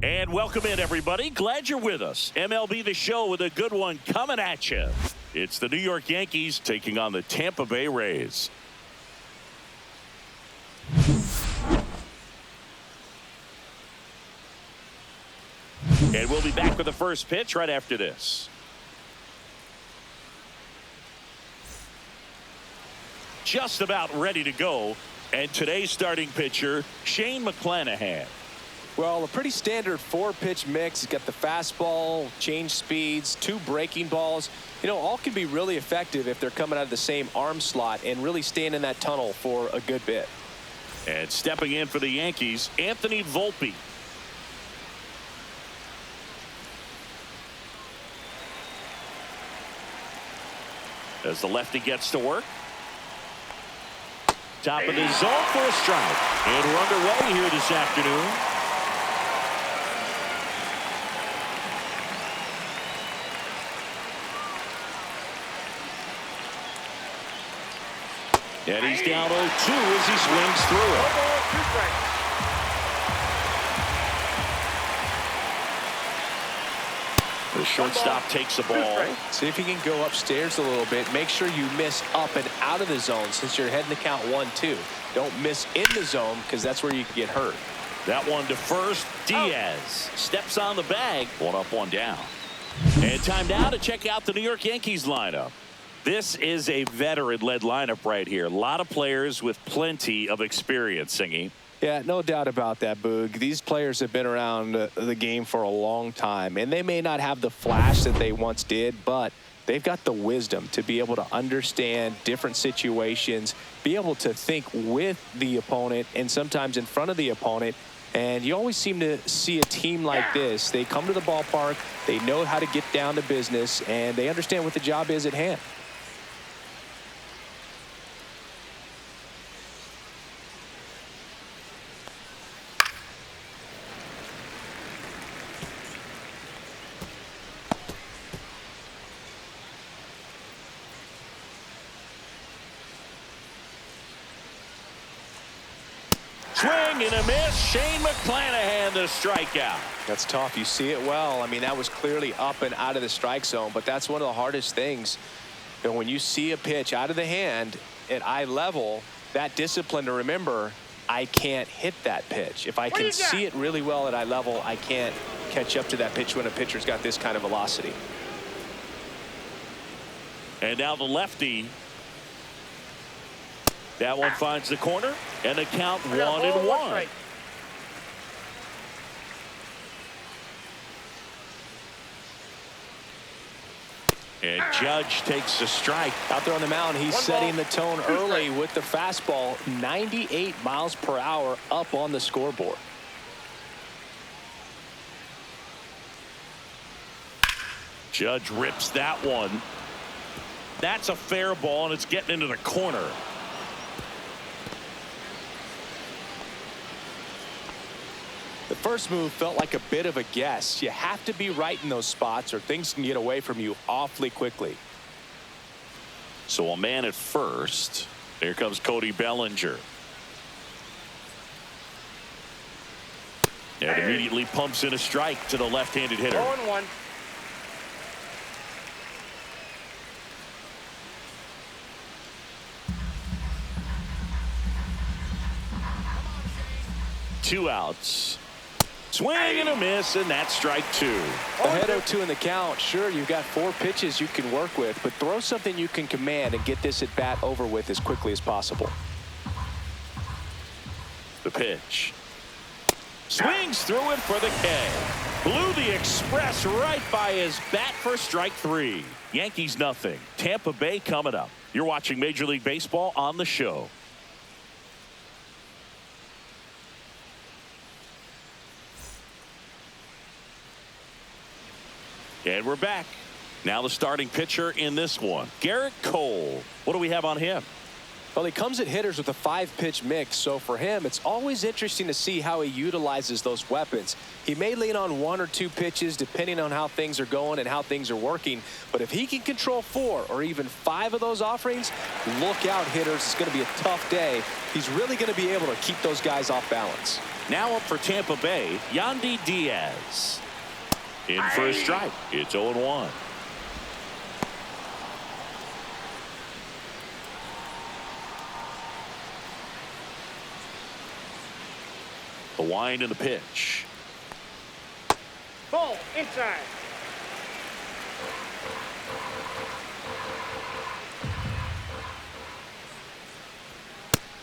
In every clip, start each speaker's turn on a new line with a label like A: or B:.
A: And welcome in, everybody. Glad you're with us. MLB The Show with a good one coming at you. It's the New York Yankees taking on the Tampa Bay Rays. And we'll be back with the first pitch right after this. Just about ready to go. And today's starting pitcher, Shane McClanahan.
B: Well, a pretty standard 4-pitch mix. He's got the fastball, change speeds, 2 breaking balls. You know, all can be really effective if they're coming out of the same arm slot and really staying in that tunnel for a good bit.
A: And stepping in for the Yankees, Anthony Volpe. As the lefty gets to work. Top of the zone for a strike. And we're underway here this afternoon. And he's down 0-2 as he swings through it. The shortstop takes the ball.
B: See if he can go upstairs a little bit. Make sure you miss up and out of the zone since you're heading to count 1-2. Don't miss in the zone because that's where you can get hurt.
A: That one to first. Diaz steps on the bag. 1 up, 1 down. And time now to check out the New York Yankees lineup. This is a veteran-led lineup right here. A lot of players with plenty of experience, Singy.
B: Yeah, no doubt about that, Boog. These players have been around the game for a long time, and they may not have the flash that they once did, but they've got the wisdom to be able to understand different situations, be able to think with the opponent and sometimes in front of the opponent. And you always seem to see a team like this. They come to the ballpark, they know how to get down to business, and they understand what the job is at hand.
A: Swing and a miss. Shane McClanahan, the strikeout.
B: That's tough. You see it well. I mean, that was clearly up and out of the strike zone, but that's one of the hardest things. You know, when you see a pitch out of the hand at eye level, that discipline to remember, I can't hit that pitch. If I can see it really well at eye level, I can't catch up to that pitch when a pitcher's got this kind of velocity.
A: And now the lefty. That one finds the corner, and the count 1-1. And Judge takes the strike.
B: Out there on the mound, he's setting the tone early with the fastball. 98 miles per hour up on the scoreboard.
A: Judge rips that one. That's a fair ball, and it's getting into the corner.
B: The first move felt like a bit of a guess. You have to be right in those spots or things can get away from you awfully quickly.
A: So a man at first. Here comes Cody Bellinger. And immediately pumps in a strike to the left-handed hitter.
C: 0-1.
A: Two outs. Swing and a miss, and that's strike 2.
B: Ahead 0-2 in the count. Sure, you've got 4 pitches you can work with, but throw something you can command and get this at bat over with as quickly as possible.
A: The pitch. Swings through it for the K. Blew the express right by his bat for strike 3. Yankees nothing. Tampa Bay coming up. You're watching Major League Baseball on the show. And we're back. Now the starting pitcher in this one, Garrett Cole. What do we have on him?
B: Well, he comes at hitters with a 5-pitch mix, so for him, it's always interesting to see how he utilizes those weapons. He may lean on 1 or 2 pitches depending on how things are going and how things are working, but if he can control 4 or even 5 of those offerings, look out, hitters. It's going to be a tough day. He's really going to be able to keep those guys off balance.
A: Now up for Tampa Bay, Yandy Diaz. In for a strike. It's 0-1. The wind and the pitch.
C: Ball inside.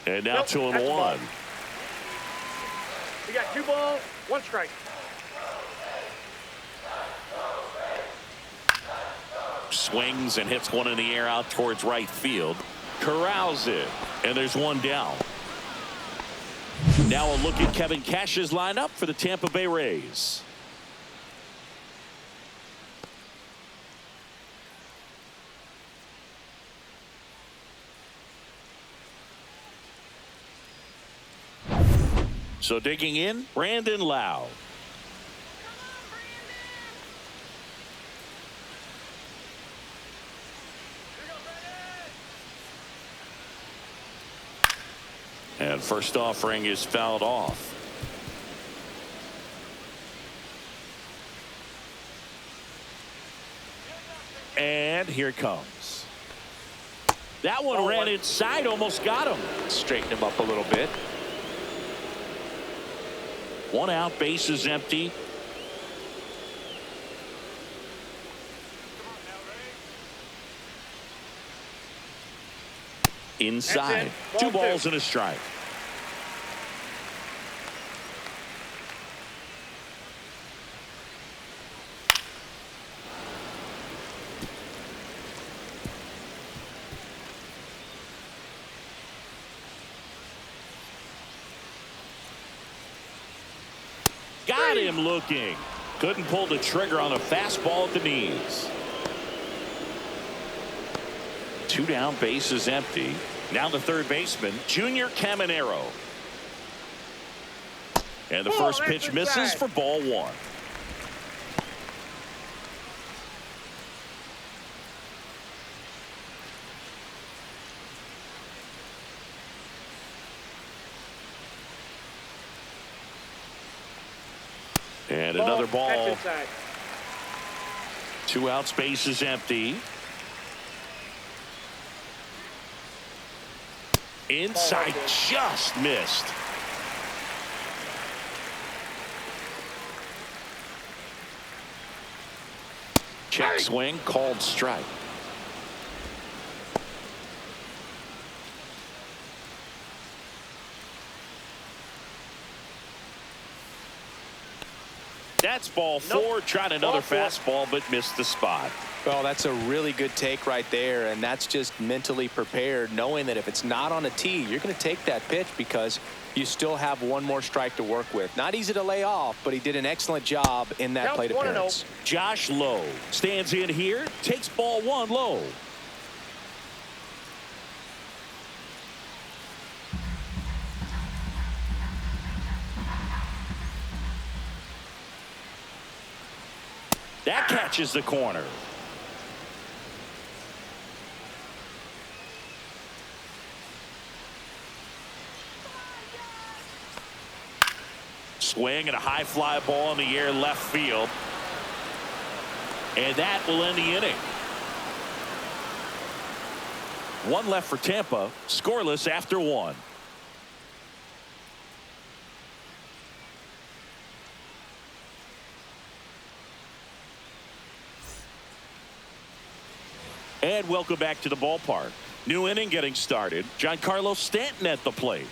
A: And now
C: Nope,
A: 2-1.
C: We got 2 balls, 1 strike.
A: Swings and hits one in the air out towards right field. Corrals it. And there's 1 down. Now a look at Kevin Cash's lineup for the Tampa Bay Rays. So digging in, Brandon Lowe. And first offering is fouled off. And here it comes. That one ran inside, almost got him.
B: Straighten him up a little bit.
A: 1 out, bases empty. Inside. 2 balls and a strike. Got him looking. Couldn't pull the trigger on a fastball at the knees. 2 down, bases empty. Now the third baseman, Junior Caminero. And the first pitch misses for ball 1. And another ball. 2 outs, bases empty. Inside, just missed. Check swing, called strike. That's ball 4. Tried another fastball, but missed the spot.
B: Well, that's a really good take right there, and that's just mentally prepared, knowing that if it's not on a tee, you're going to take that pitch because you still have 1 more strike to work with. Not easy to lay off, but he did an excellent job in that plate appearance.
A: Josh Lowe stands in here, takes ball 1 low. That catches the corner. Swing and a high fly ball in the air left field. And that will end the inning. 1 left for Tampa, scoreless after 1. And welcome back to the ballpark. New inning getting started. Giancarlo Stanton at the plate.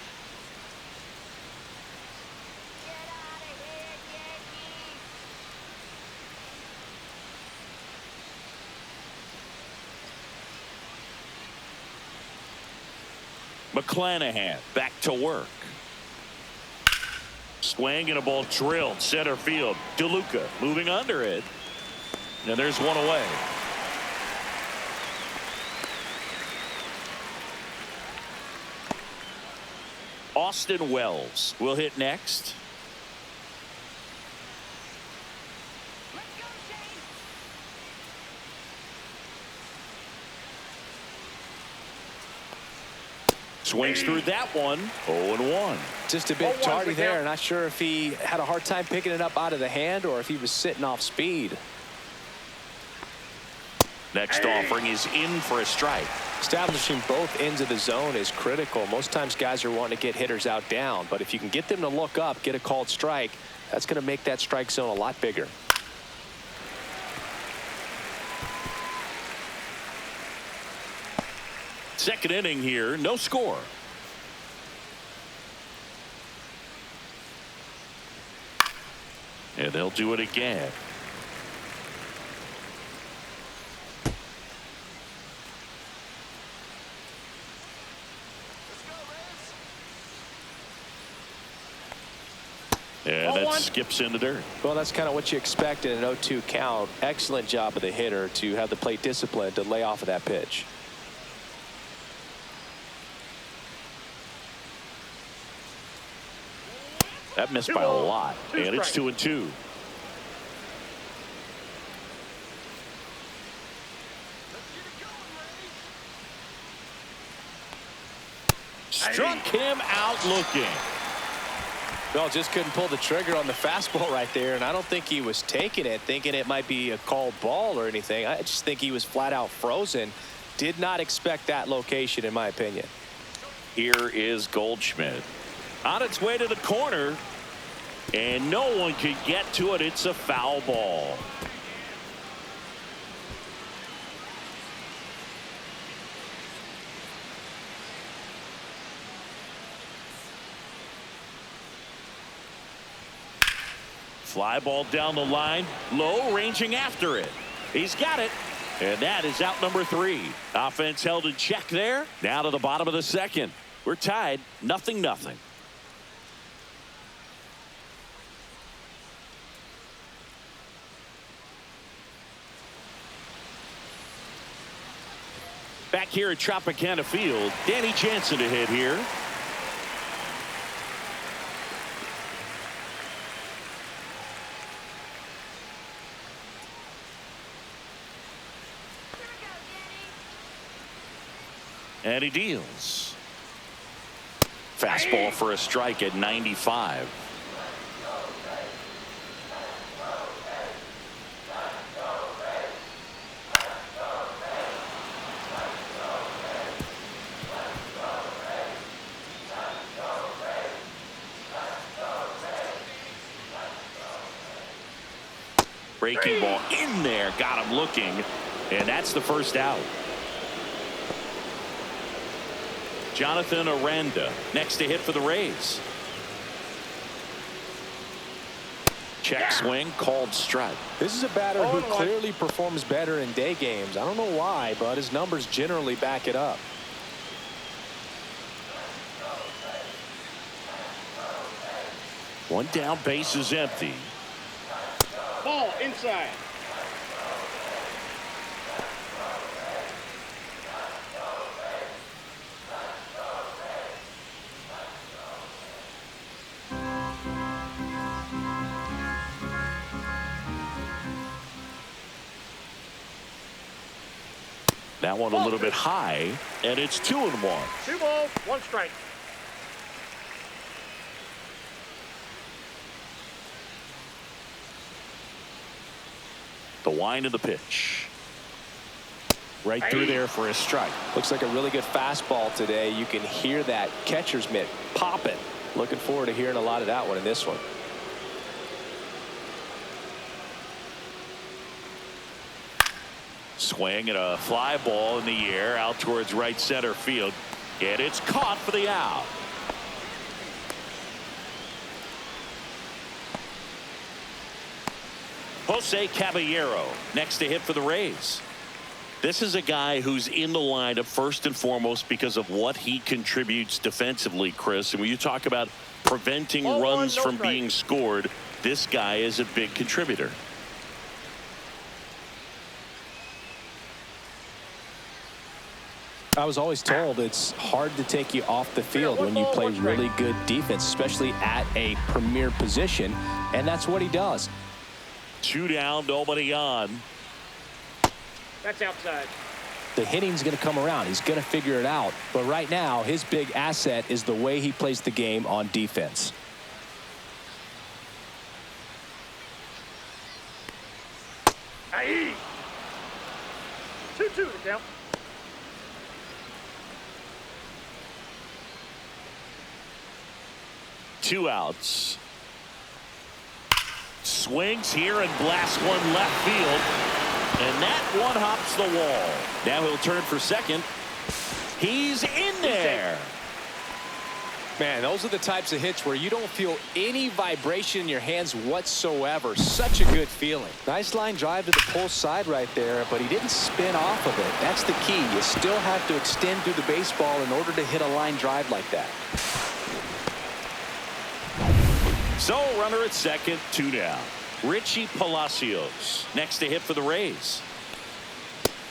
A: McClanahan back to work. Swing and a ball drilled center field. DeLuca moving under it. And there's 1 away. Austin Wells will hit next. Swings through that one. 0-1.
B: Just a bit tardy there. Not sure if he had a hard time picking it up out of the hand or if he was sitting off speed.
A: Next offering is in for a strike.
B: Establishing both ends of the zone is critical. Most times guys are wanting to get hitters out down, but if you can get them to look up, get a called strike, that's going to make that strike zone a lot bigger.
A: Second inning here, no score. And they'll do it again. And that skips in the dirt.
B: Well, that's kind of what you expect in an 0-2 count. Excellent job of the hitter to have the plate discipline to lay off of that pitch.
A: That missed by a lot. And it's 2-2. Struck him out looking.
B: Well, just couldn't pull the trigger on the fastball right there, and I don't think he was taking it thinking it might be a called ball or anything. I just think he was flat out frozen. Did not expect that location, in my opinion.
A: Here is Goldschmidt on its way to the corner, and no one could get to it. It's a foul ball. Fly ball down the line, low, ranging after it. He's got it, and that is out number 3. Offense held in check there. Now to the bottom of the second. We're tied, 0-0. Back here at Tropicana Field, Danny Jansen to hit here. And he deals. Fastball for a strike at 95. Breaking ball in there, got him looking, and that's the first out. Jonathan Aranda next to hit for the Rays. Check swing, called strike.
B: This is a batter who clearly performs better in day games. I don't know why, but his numbers generally back it up.
A: One down, base is empty.
C: Ball inside.
A: That one a little bit high, and it's 2-1.
C: 2 balls, 1 strike.
A: The wind of the pitch. Right through there for a strike.
B: Looks like a really good fastball today. You can hear that catcher's mitt popping. Looking forward to hearing a lot of that one in this one.
A: Swing and a fly ball in the air out towards right center field, and it's caught for the out. Jose Caballero next to hit for the Rays. This is a guy who's in the lineup first and foremost because of what he contributes defensively, Chris. And when you talk about preventing runs from being scored, this guy is a big contributor.
B: I was always told it's hard to take you off the field when you play really good defense, especially at a premier position, and that's what he does.
A: 2 down, nobody on.
C: That's outside.
B: The hitting's going to come around. He's going to figure it out. But right now, his big asset is the way he plays the game on defense.
C: Aye. 2-2 to count.
A: Two outs. Swings here and blasts one left field. And that one hops the wall. Now he'll turn for second. He's in there.
B: Man, those are the types of hits where you don't feel any vibration in your hands whatsoever. Such a good feeling. Nice line drive to the pull side right there, but he didn't spin off of it. That's the key. You still have to extend through the baseball in order to hit a line drive like that.
A: So runner at second, 2 down. Richie Palacios next to hit for the Rays.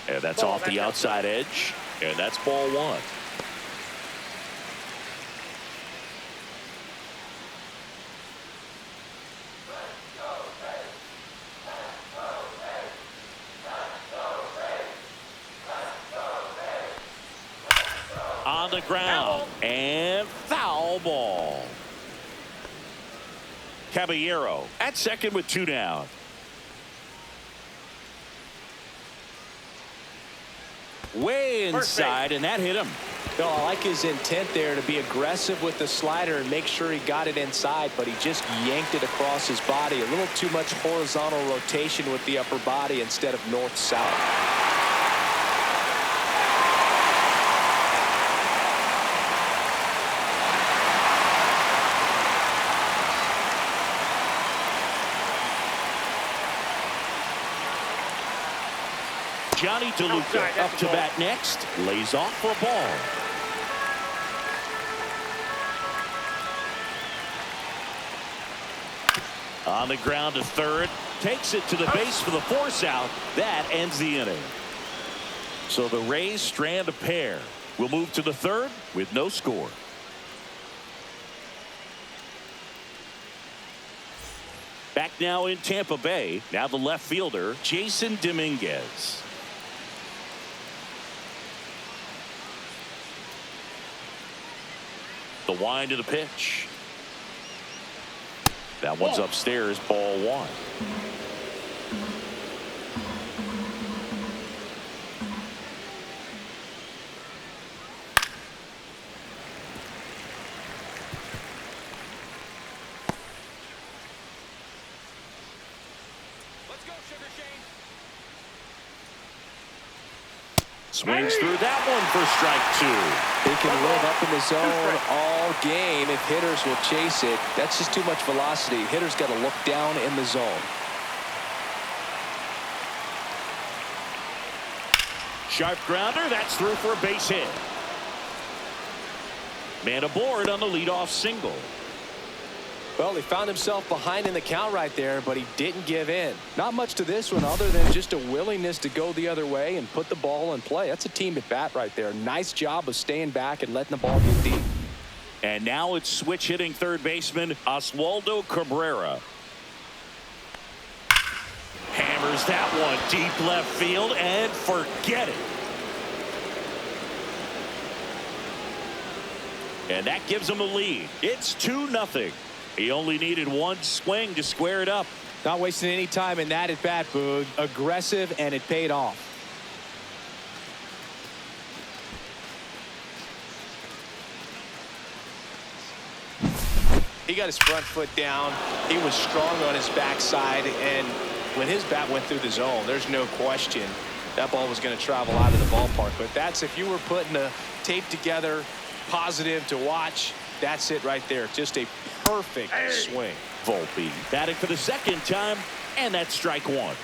A: And that's off the outside edge. And that's ball 1. On the ground and foul ball. Caballero at second with 2 down. Way inside, and that hit him.
B: No, I like his intent there to be aggressive with the slider and make sure he got it inside, but he just yanked it across his body. A little too much horizontal rotation with the upper body instead of north-south.
A: Johnny DeLuca up to bat next. Lays off for a ball. On the ground to third. Takes it to the base for the force out. That ends the inning. So the Rays strand a pair. We'll move to the third with no score. Back now in Tampa Bay. Now the left fielder, Jason Dominguez. The wind of the pitch. That one's upstairs, ball 1.
D: Let's go, Sugar Shane.
A: Swings through that one for strike 2.
B: He can live up in the zone all game if hitters will chase it. That's just too much velocity. Hitters got to look down in the zone.
A: Sharp grounder. That's through for a base hit. Man aboard on the leadoff single.
B: Well, he found himself behind in the count right there, but he didn't give in. Not much to this one other than just a willingness to go the other way and put the ball in play. That's a team at bat right there. Nice job of staying back and letting the ball get deep.
A: And now it's switch hitting third baseman Oswaldo Cabrera. Hammers that one deep left field and forget it. And that gives him a lead. It's 2-0. He only needed one swing to square it up.
B: Not wasting any time in that at bat, Boog. Aggressive, and it paid off. He got his front foot down. He was strong on his backside, and when his bat went through the zone, there's no question that ball was going to travel out of the ballpark. But that's if you were putting a tape together, positive to watch. That's it right there. Just a perfect swing.
A: Volpe batting for the second time, and that's strike 1.
B: It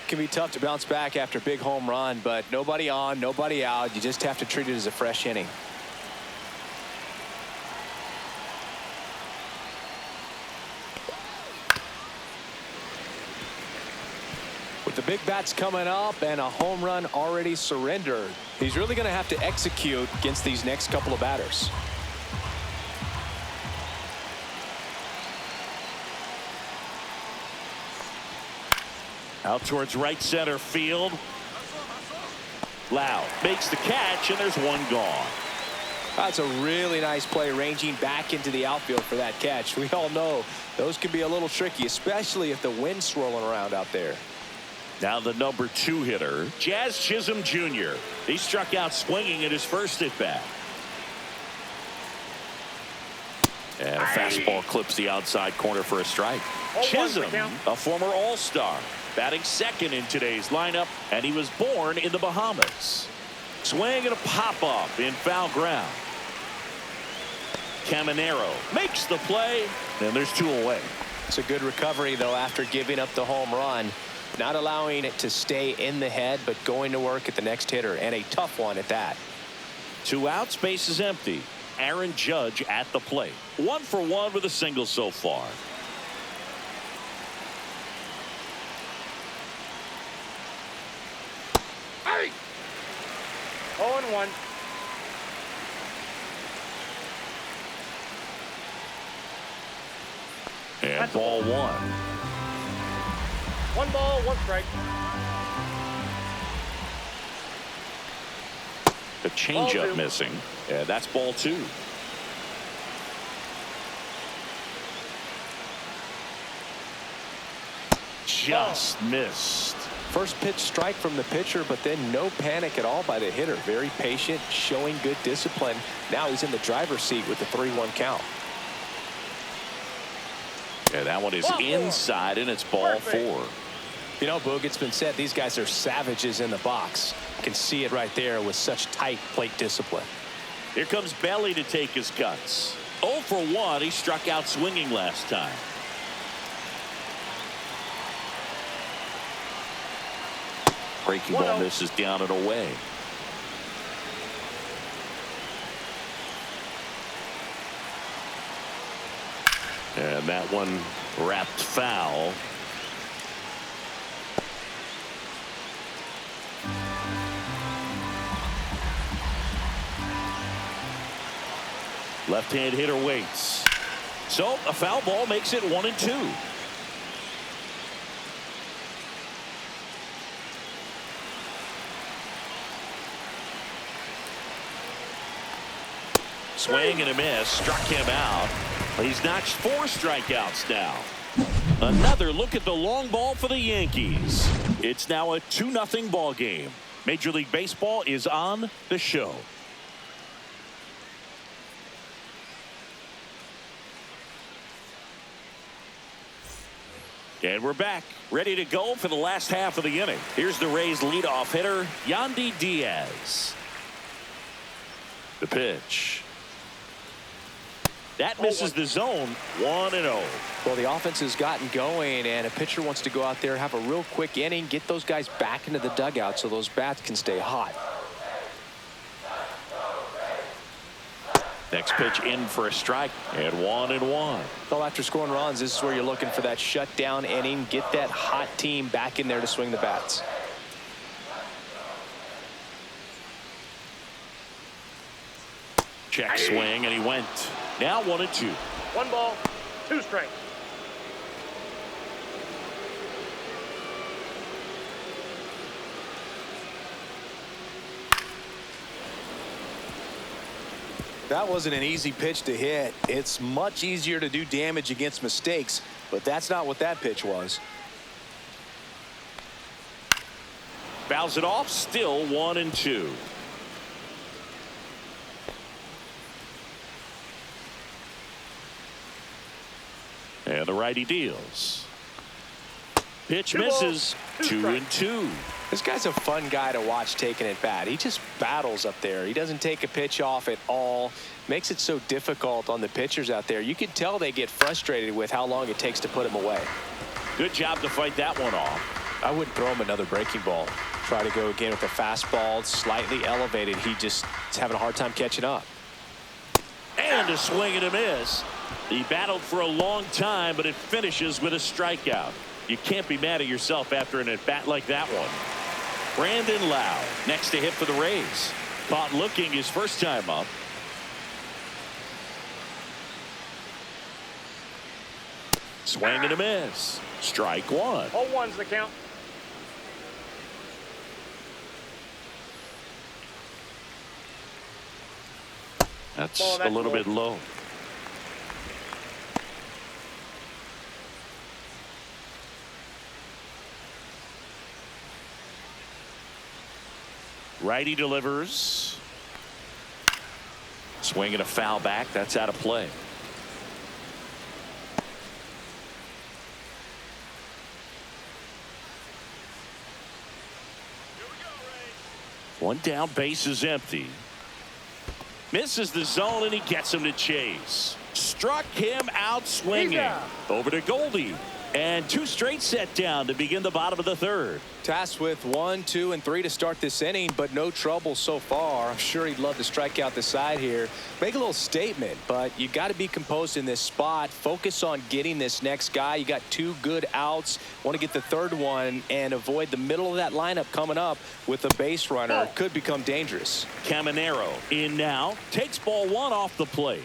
B: can be tough to bounce back after a big home run, but nobody on, nobody out. You just have to treat it as a fresh inning. With the big bats coming up and a home run already surrendered, he's really going to have to execute against these next couple of batters.
A: Out towards right center field. Loud makes the catch, and there's one gone.
B: That's a really nice play, ranging back into the outfield for that catch. We all know those can be a little tricky, especially if the wind's swirling around out there.
A: Now the number 2 hitter, Jazz Chisholm Jr. He struck out swinging in his first at bat. And a fastball clips the outside corner for a strike. Chisholm, a former All-Star, batting second in today's lineup, and he was born in the Bahamas. Swing and a pop-up in foul ground. Caminero makes the play, and there's 2 away.
B: It's a good recovery, though, after giving up the home run. Not allowing it to stay in the head, but going to work at the next hitter, and a tough one at that.
A: 2 outs, base is empty. Aaron Judge at the plate. 1 for 1 with a single so far.
C: Hey! 0-1.
A: And ball 1.
C: 1 ball, 1 strike.
A: The changeup missing. And that's ball 2. Just missed.
B: First pitch strike from the pitcher, but then no panic at all by the hitter. Very patient, showing good discipline. Now he's in the driver's seat with the 3-1 count.
A: And that one is inside, and it's ball 4.
B: You know, Boog, it's been said these guys are savages in the box. You can see it right there with such tight plate discipline.
A: Here comes Belly to take his cuts. 0 for 1. He struck out swinging last time. Breaking ball misses down and away. And that one wrapped foul. Left-hand hitter waits. So a foul ball makes it 1-2. Swing and a miss, struck him out. He's notched 4 strikeouts now. Another look at the long ball for the Yankees. It's now a 2-0 ball game. Major League Baseball is on the show. And we're back, ready to go for the last half of the inning. Here's the Rays leadoff hitter, Yandy Diaz. The pitch. That misses the zone. 1-0.
B: Well, the offense has gotten going, and a pitcher wants to go out there, have a real quick inning, get those guys back into the dugout so those bats can stay hot.
A: Next pitch in for a strike, and 1-1.
B: Well, after scoring runs, this is where you're looking for that shutdown inning, get that hot team back in there to swing the bats.
A: Check swing, and he went. Now 1-2.
C: 1 ball, 2 strikes.
B: That wasn't an easy pitch to hit. It's much easier to do damage against mistakes, but that's not what that pitch was.
A: Fouls it off, still 1-2. And the righty deals. Pitch misses. 2-2.
B: This guy's a fun guy to watch taking at bat. He just battles up there. He doesn't take a pitch off at all. Makes it so difficult on the pitchers out there. You can tell they get frustrated with how long it takes to put him away.
A: Good job to fight that one off.
B: I wouldn't throw him another breaking ball. Try to go again with a fastball, slightly elevated. He just is having a hard time catching up.
A: And a swing and a miss. He battled for a long time, but it finishes with a strikeout. You can't be mad at yourself after an at-bat like that one. Brandon Lowe next to hit for the Rays. Caught looking his first time up. Swing and a miss. Strike 1.
C: 0-1's the count.
A: That's
C: Ball,
A: a little bit low. Righty delivers. Swinging a foul back. That's out of play. One down, base is empty. Misses the zone, and he gets him to chase. Struck him out swinging. Over to Goldie. And 2 straight set down to begin the bottom of the 3rd.
B: Tasked with 1, 2, and 3 to start this inning, but no trouble so far. I'm sure he'd love to strike out the side here. Make a little statement, but you got to be composed in this spot. Focus on getting this next guy. You got 2 good outs. Want to get the 3rd one and avoid the middle of that lineup coming up with a base runner. Could become dangerous.
A: Caminero in now. Takes ball 1 off the plate.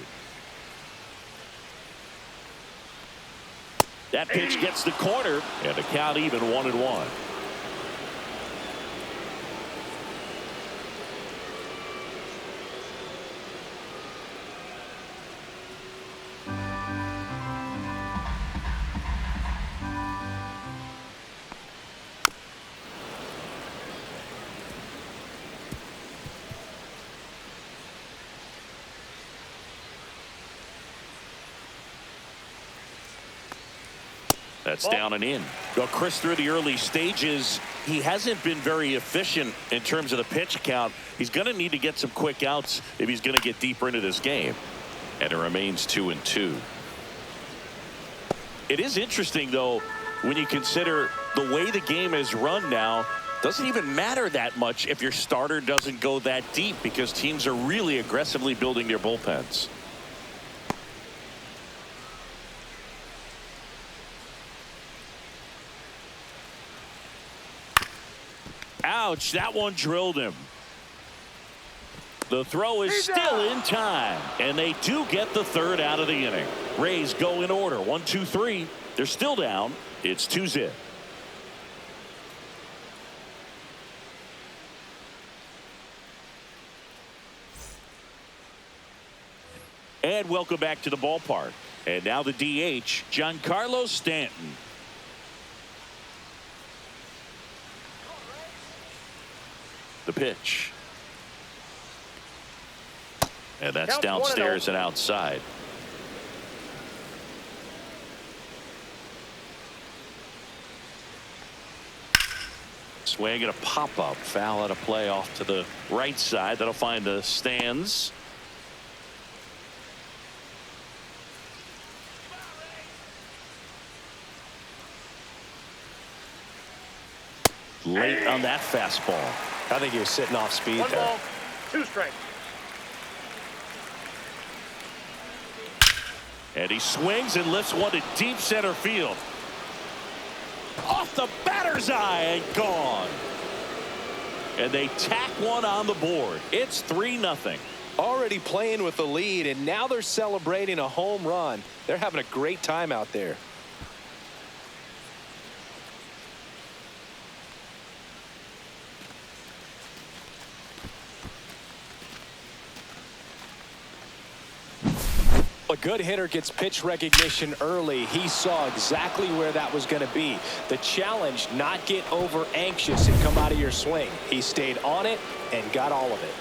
A: That pitch gets the corner, and the count even 1-1. That's down and in. Well, Chris, through the early stages, he hasn't been very efficient in terms of the pitch count. He's going to need to get some quick outs if he's going to get deeper into this game. And it remains 2-2. It is interesting, though, when you consider the way the game is run now. Doesn't even matter that much if your starter doesn't go that deep, because teams are really aggressively building their bullpens. Ouch, that one drilled him. The throw is still in time, and they do get the 3rd out of the inning. Rays go in order. 1, 2, 3. They're still down. It's 2-0. And welcome back to the ballpark. And now the DH, Giancarlo Stanton. The pitch. And that's downstairs and outside. Swing and a pop-up. Foul out of play off to the right side. That'll find the stands. Late on that fastball.
B: I think he was sitting off speed
C: 1
B: there.
C: ball, 2 strikes.
A: And he swings and lifts one to deep center field. Off the batter's eye and gone. And they tack one on the board. It's 3-0.
B: Already playing with the lead, and now they're celebrating a home run. They're having a great time out there. A good hitter gets pitch recognition early. He saw exactly where that was going to be. The challenge, not get over anxious and come out of your swing. He stayed on it and got all of it.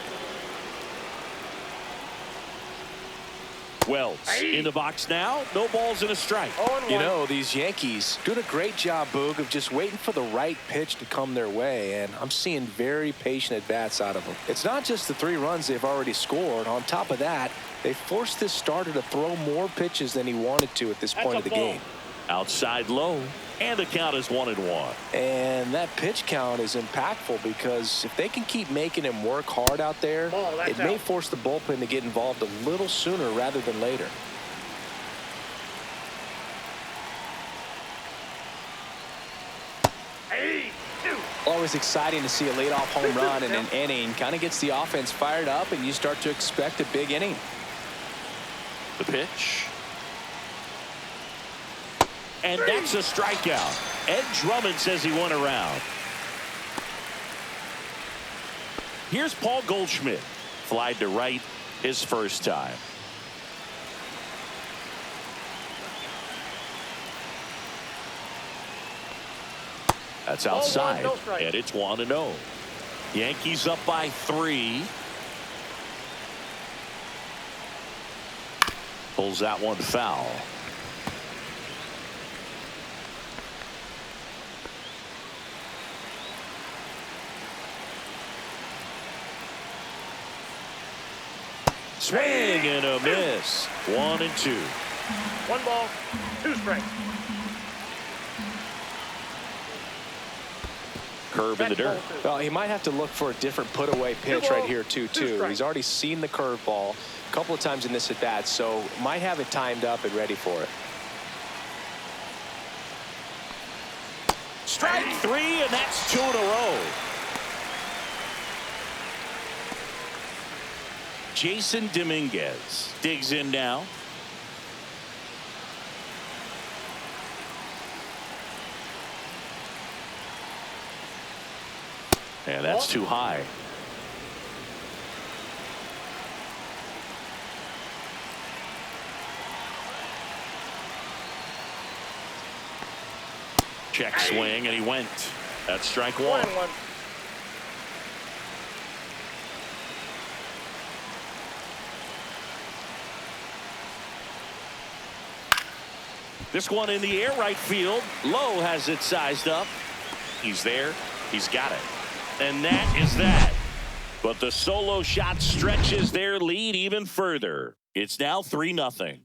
A: Wells in the box now. No balls and a strike.
B: You know, these Yankees doing a great job, Boog, of just waiting for the right pitch to come their way, and I'm seeing very patient at-bats out of them. It's not just the 3 runs they've already scored. On top of that, they forced this starter to throw more pitches than he wanted to at this point of the game.
A: Outside low, and the count is 1-1.
B: And that pitch count is impactful, because if they can keep making him work hard out there, it may force the bullpen to get involved a little sooner rather than later. Always exciting to see a leadoff home run in an inning. Kind of gets the offense fired up, and you start to expect a big inning.
A: The pitch. And that's a strikeout. Ed Drummond says he went around. Here's Paul Goldschmidt. Flied to right. his first time. That's outside, and it's 1-0. Yankees up by 3. Pulls that one foul. Swing and a miss. 1-2.
C: 1 ball, 2 strikes.
A: Curve in the dirt.
B: Well, he might have to look for a different put-away pitch right here, too. He's already seen the curveball a couple of times in this at-bat, so might have it timed up and ready for it.
A: Strike 3, and that's 2 in a row. Jason Dominguez digs in now. And that's too high. Check swing, and he went. That's strike 1.
C: 1-1.
A: This one in the air right field. Lowe has it sized up. He's there. He's got it. And that is that. But the solo shot stretches their lead even further. It's now 3-0.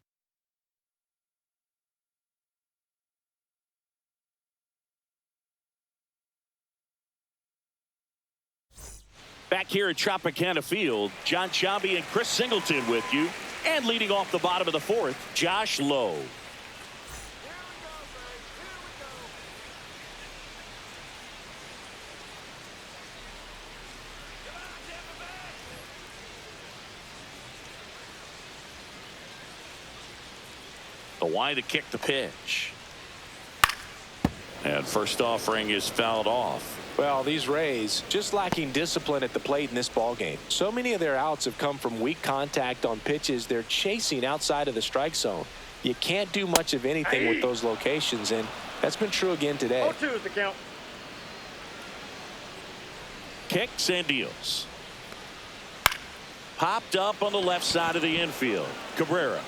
A: Back here at Tropicana Field, John Sciambi and Chris Singleton with you. And leading off the bottom of the 4th, Josh Lowe. The wide to kick the pitch. And first offering is fouled off.
B: Well, these Rays just lacking discipline at the plate in this ballgame. So many of their outs have come from weak contact on pitches they're chasing outside of the strike zone. You can't do much of anything with those locations, and that's been true again today.
C: 0-2 is the count.
A: Kicks and deals. Popped up on the left side of the infield. Cabrera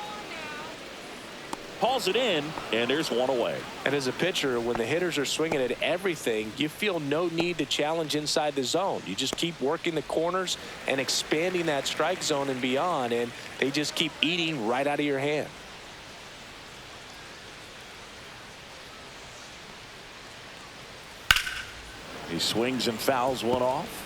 A: hauls it in, and there's one away.
B: And as a pitcher, when the hitters are swinging at everything, you feel no need to challenge inside the zone. You just keep working the corners and expanding that strike zone and beyond, and they just keep eating right out of your hand.
A: He swings and fouls one off.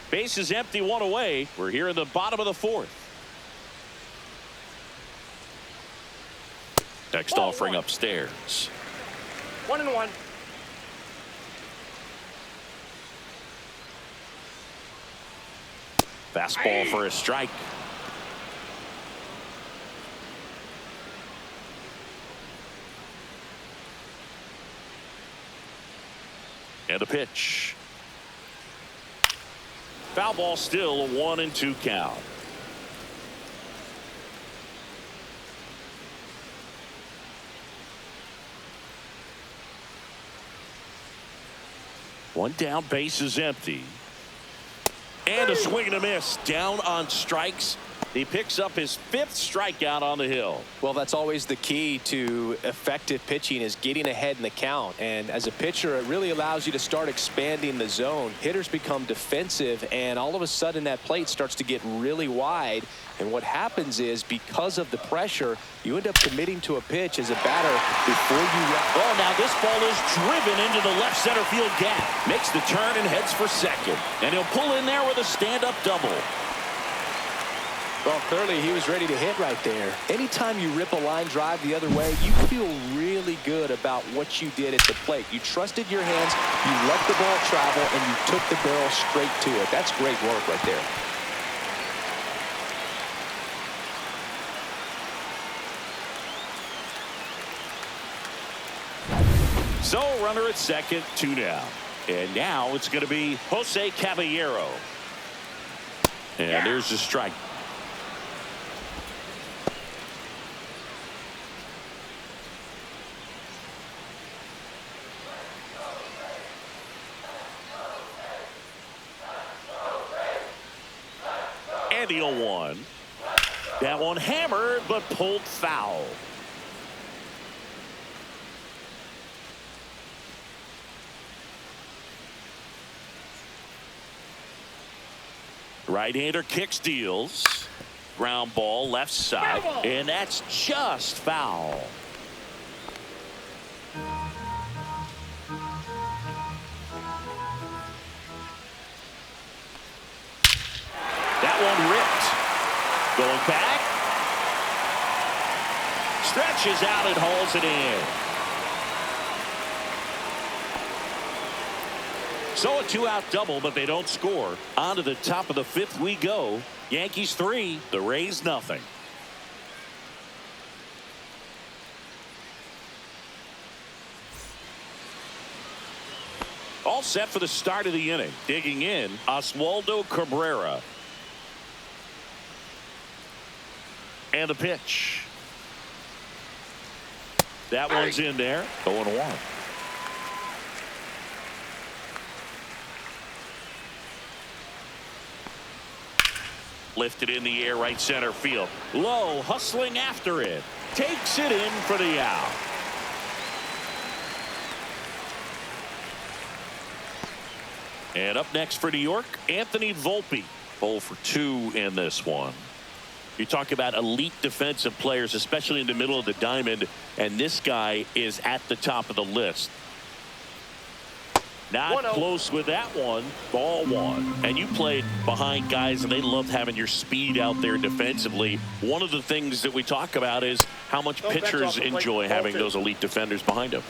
A: Base is empty, one away. We're here in the bottom of the 4th. Next offering upstairs.
C: 1-1.
A: Fastball for a strike. And a pitch. Foul ball, still a 1-2 count. One down, base is empty. And a swing and a miss. Down on strikes. He picks up his 5th strikeout on the hill.
B: Well, that's always the key to effective pitching, is getting ahead in the count. And as a pitcher, it really allows you to start expanding the zone. Hitters become defensive, and all of a sudden that plate starts to get really wide. And what happens is, because of the pressure, you end up committing to a pitch as a batter before you wrap.
A: Oh, now this ball is driven into the left center field gap. Makes the turn and heads for second. And he'll pull in there with a stand-up double.
B: Well, clearly he was ready to hit right there. Anytime you rip a line drive the other way, you feel really good about what you did at the plate. You trusted your hands, you let the ball travel, and you took the barrel straight to it. That's great work right there.
A: So runner at second, 2 down. And now it's going to be Jose Caballero. And there's the strike. And the 0-1. That one hammered, but pulled foul. Right-hander kicks, deals. Ground ball left side. And that's just foul. That one ripped. Going back. Stretches out and hauls it in. So a 2-out double, but they don't score. On to the top of the 5th we go. Yankees 3, the Rays nothing. All set for the start of the inning. Digging in, Oswaldo Cabrera. And the pitch. That one's in there. 0-1. Lifted in the air, right center field. Low, hustling after it. Takes it in for the out. And up next for New York, Anthony Volpe. 0 for 2 in this one. You talk about elite defensive players, especially in the middle of the diamond, and this guy is at the top of the list. Not close with that one. Ball 1. And you played behind guys, and they loved having your speed out there defensively. One of the things that we talk about is how much pitchers enjoy having those elite defenders behind them.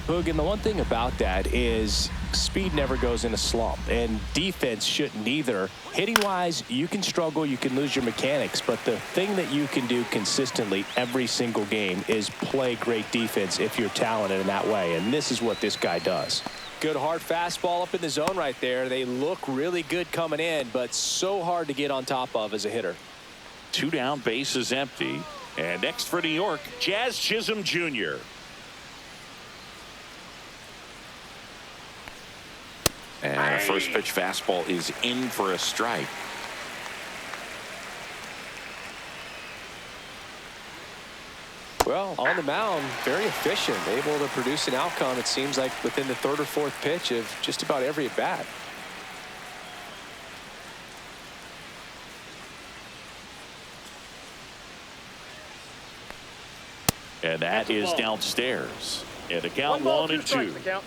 B: Boog, and the one thing about that is speed never goes in a slump, and defense shouldn't either. Hitting-wise, you can struggle, you can lose your mechanics, but the thing that you can do consistently every single game is play great defense if you're talented in that way, and this is what this guy does. Good hard fastball up in the zone right there. They look really good coming in, but so hard to get on top of as a hitter.
A: 2 down, bases empty. And next for New York, Jazz Chisholm Jr. And a first pitch fastball is in for a strike.
B: Well, on the mound, very efficient, able to produce an outcome, it seems like, within the 3rd or 4th pitch of just about every at bat.
A: And that is downstairs. And the count 1-2.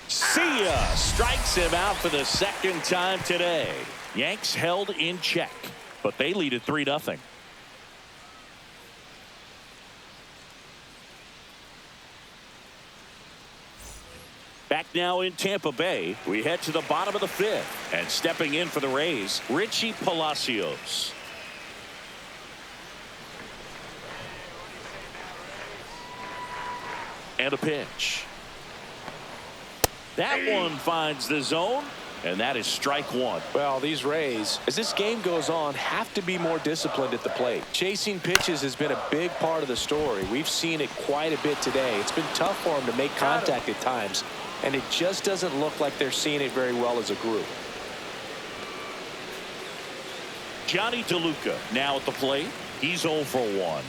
A: See ya. Strikes him out for the 2nd time today. Yanks held in check, but they lead at 3-0. Back now in Tampa Bay, we head to the bottom of the 5th, and stepping in for the Rays, Richie Palacios. And a pitch. That one finds the zone, and that is strike 1.
B: Well, these Rays, as this game goes on, have to be more disciplined at the plate. Chasing pitches has been a big part of the story. We've seen it quite a bit today. It's been tough for them to make contact at times, and it just doesn't look like they're seeing it very well as a group.
A: Johnny DeLuca now at the plate. He's 0 for 1.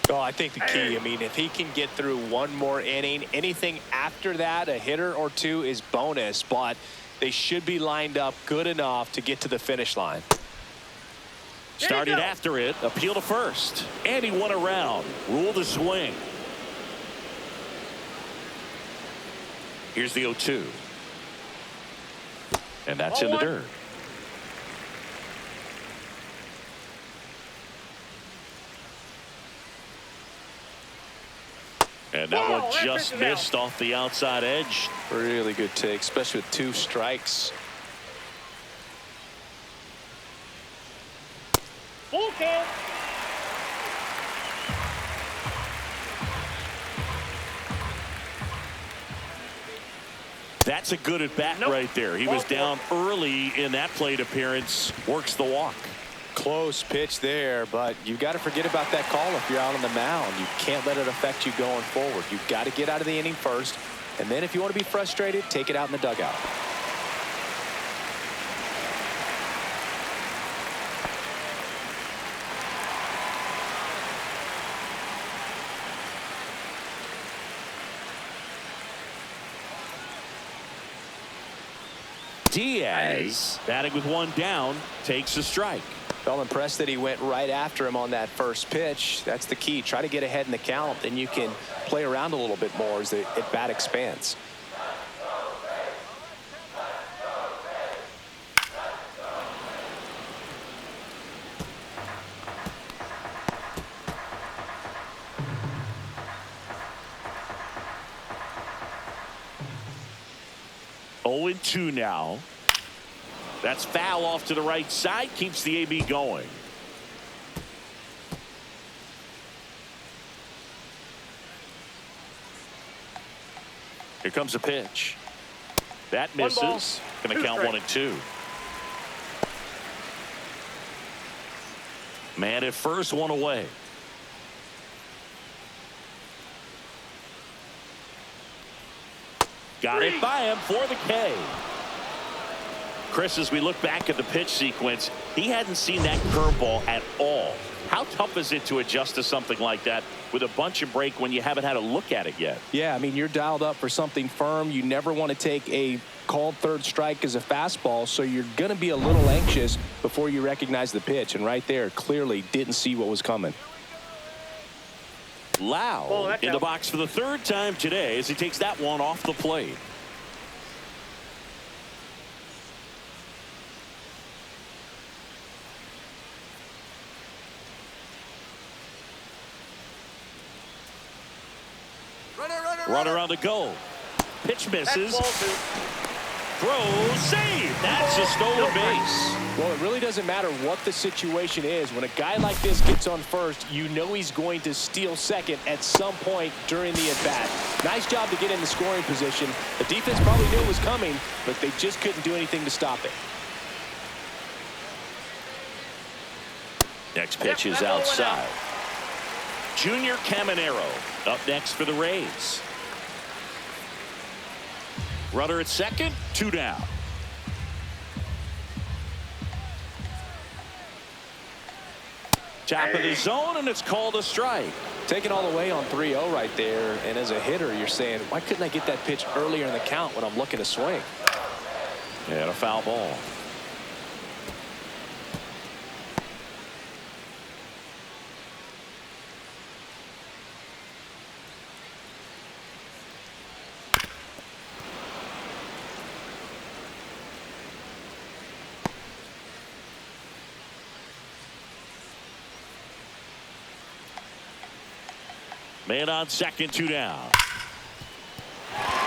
B: Oh, I think the key, I mean, if he can get through one more inning, anything after that, a hitter or 2 is bonus, but they should be lined up good enough to get to the finish line.
A: Started after it, appeal to first, and he went around. Rule the swing. Here's the 0-2. And that's in the dirt. And that one just missed off the outside edge.
B: Really good take, especially with 2 strikes.
C: Full can.
A: That's a good at bat right there. He was down early in that plate appearance. Works the walk.
B: Close pitch there, but you got to forget about that call if you're out on the mound. You can't let it affect you going forward. You've got to get out of the inning first, and then if you want to be frustrated, take it out in the dugout.
A: Diaz, batting with one down, takes a strike.
B: Felt impressed that he went right after him on that first pitch. That's the key. Try to get ahead in the count, then you can play around a little bit more as the at bat expands.
A: Oh and 2 now. That's foul off to the right side. Keeps the AB going. Here comes a pitch. That misses. Going to count 1 and 2. Man at first, one away. Got it by him for the K. Chris, as we look back at the pitch sequence, he hadn't seen that curveball at all. How tough is it to adjust to something like that with a bunch of break when you haven't had a look at it yet?
B: Yeah, I mean, you're dialed up for something firm. You never want to take a called third strike as a fastball, so you're going to be a little anxious before you recognize the pitch. And right there, clearly didn't see what was coming.
A: Lau in the box for the third time today as he takes that one off the plate. Runner on the go. Pitch misses. Throw, save. That's a stolen base.
B: Well, it really doesn't matter what the situation is. When a guy like this gets on first, you know he's going to steal second at some point during the at-bat. Nice job to get in the scoring position. The defense probably knew it was coming, but they just couldn't do anything to stop it.
A: Next pitch is outside. Junior Caminero up next for the Rays. Runner at second, 2 down. Top of the zone, and it's called a strike.
B: Taking all the way on 3-0 right there, and as a hitter, you're saying, why couldn't I get that pitch earlier in the count when I'm looking to swing?
A: And a foul ball. Man on second, 2 down.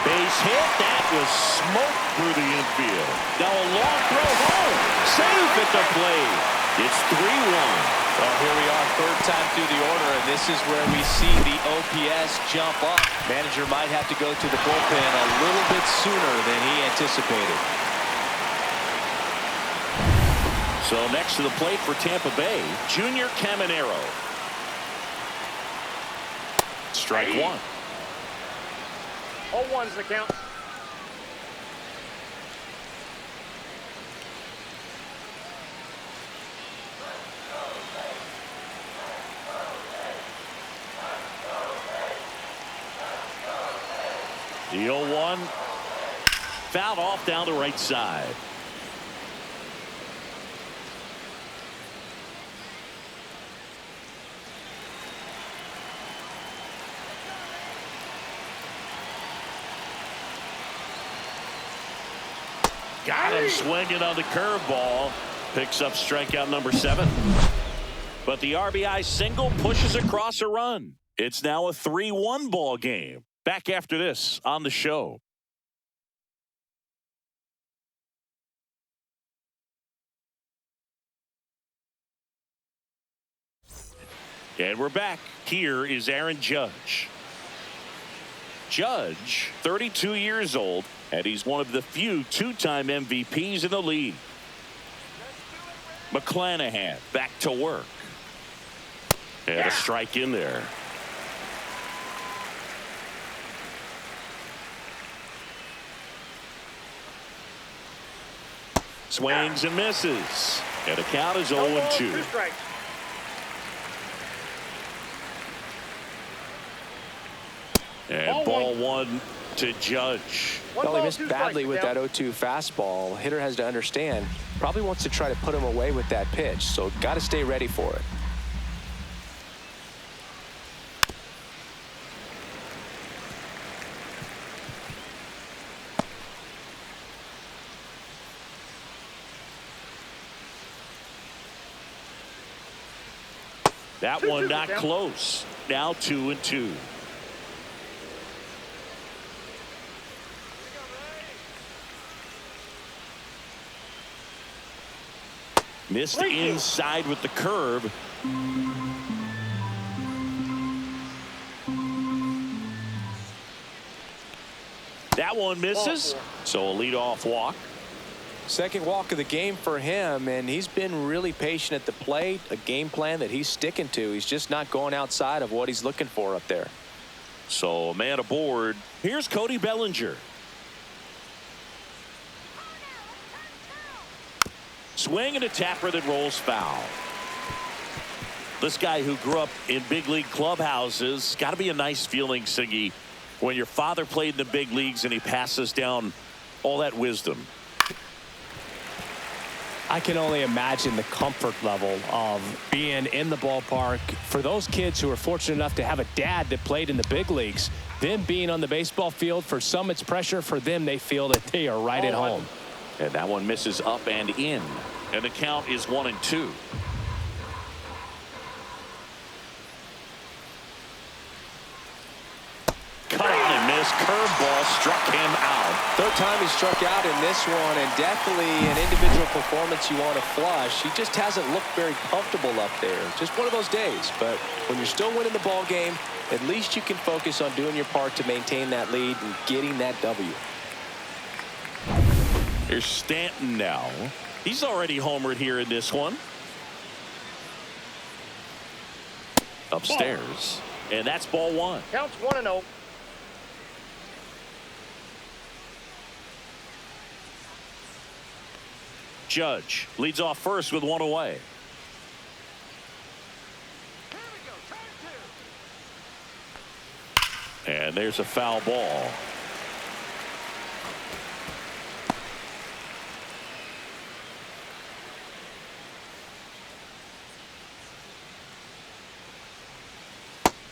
A: Base hit. That was smoked through the infield. Now a long throw home. Safe at the plate. It's 3-1.
B: Well, here we are, third time through the order, and this is where we see the OPS jump up. Manager might have to go to the bullpen a little bit sooner than he anticipated.
A: So next to the plate for Tampa Bay, Junior Caminero. Strike 1.
C: 0-1's the count.
A: The 0-1 fouled off down the right side. Got him swinging on the curveball. Picks up strikeout number 7. But the RBI single pushes across a run. It's now a 3-1 ball game. Back after this on the show. And we're back. Here is Aaron Judge. Judge, 32 years old, and he's one of the few two-time MVPs in the league. McClanahan back to work. And a strike in there. Swings and misses. And the count is 0-2.
C: 2 strikes.
A: And ball one to Judge.
B: Well, he missed badly with that 0-2 fastball. Hitter has to understand, probably wants to try to put him away with that pitch, so got to stay ready for it.
A: That one not close. Now 2-2. Missed inside with the curve. That one misses. So a leadoff walk.
B: Second walk of the game for him, and he's been really patient at the plate. A game plan that he's sticking to. He's just not going outside of what he's looking for up there.
A: So a man aboard. Here's Cody Bellinger. Swing and a tapper that rolls foul. This guy who grew up in big league clubhouses, got to be a nice feeling, Siggy, when your father played in the big leagues and he passes down all that wisdom.
D: I can only imagine the comfort level of being in the ballpark for those kids who are fortunate enough to have a dad that played in the big leagues. Them being on the baseball field, for some it's pressure. For them, they feel that they are right at home.
A: And that one misses up and in. And the count is 1-2. Cut on and missed. Curveball struck him out.
B: Third time he struck out in this one, and definitely an individual performance you want to flush. He just hasn't looked very comfortable up there. Just one of those days. But when you're still winning the ball game, at least you can focus on doing your part to maintain that lead and getting that W.
A: Here's Stanton now. He's already homered here in this one. Upstairs. And that's ball one.
C: Counts 1-0.
A: Judge leads off first with one away. And there's a foul ball.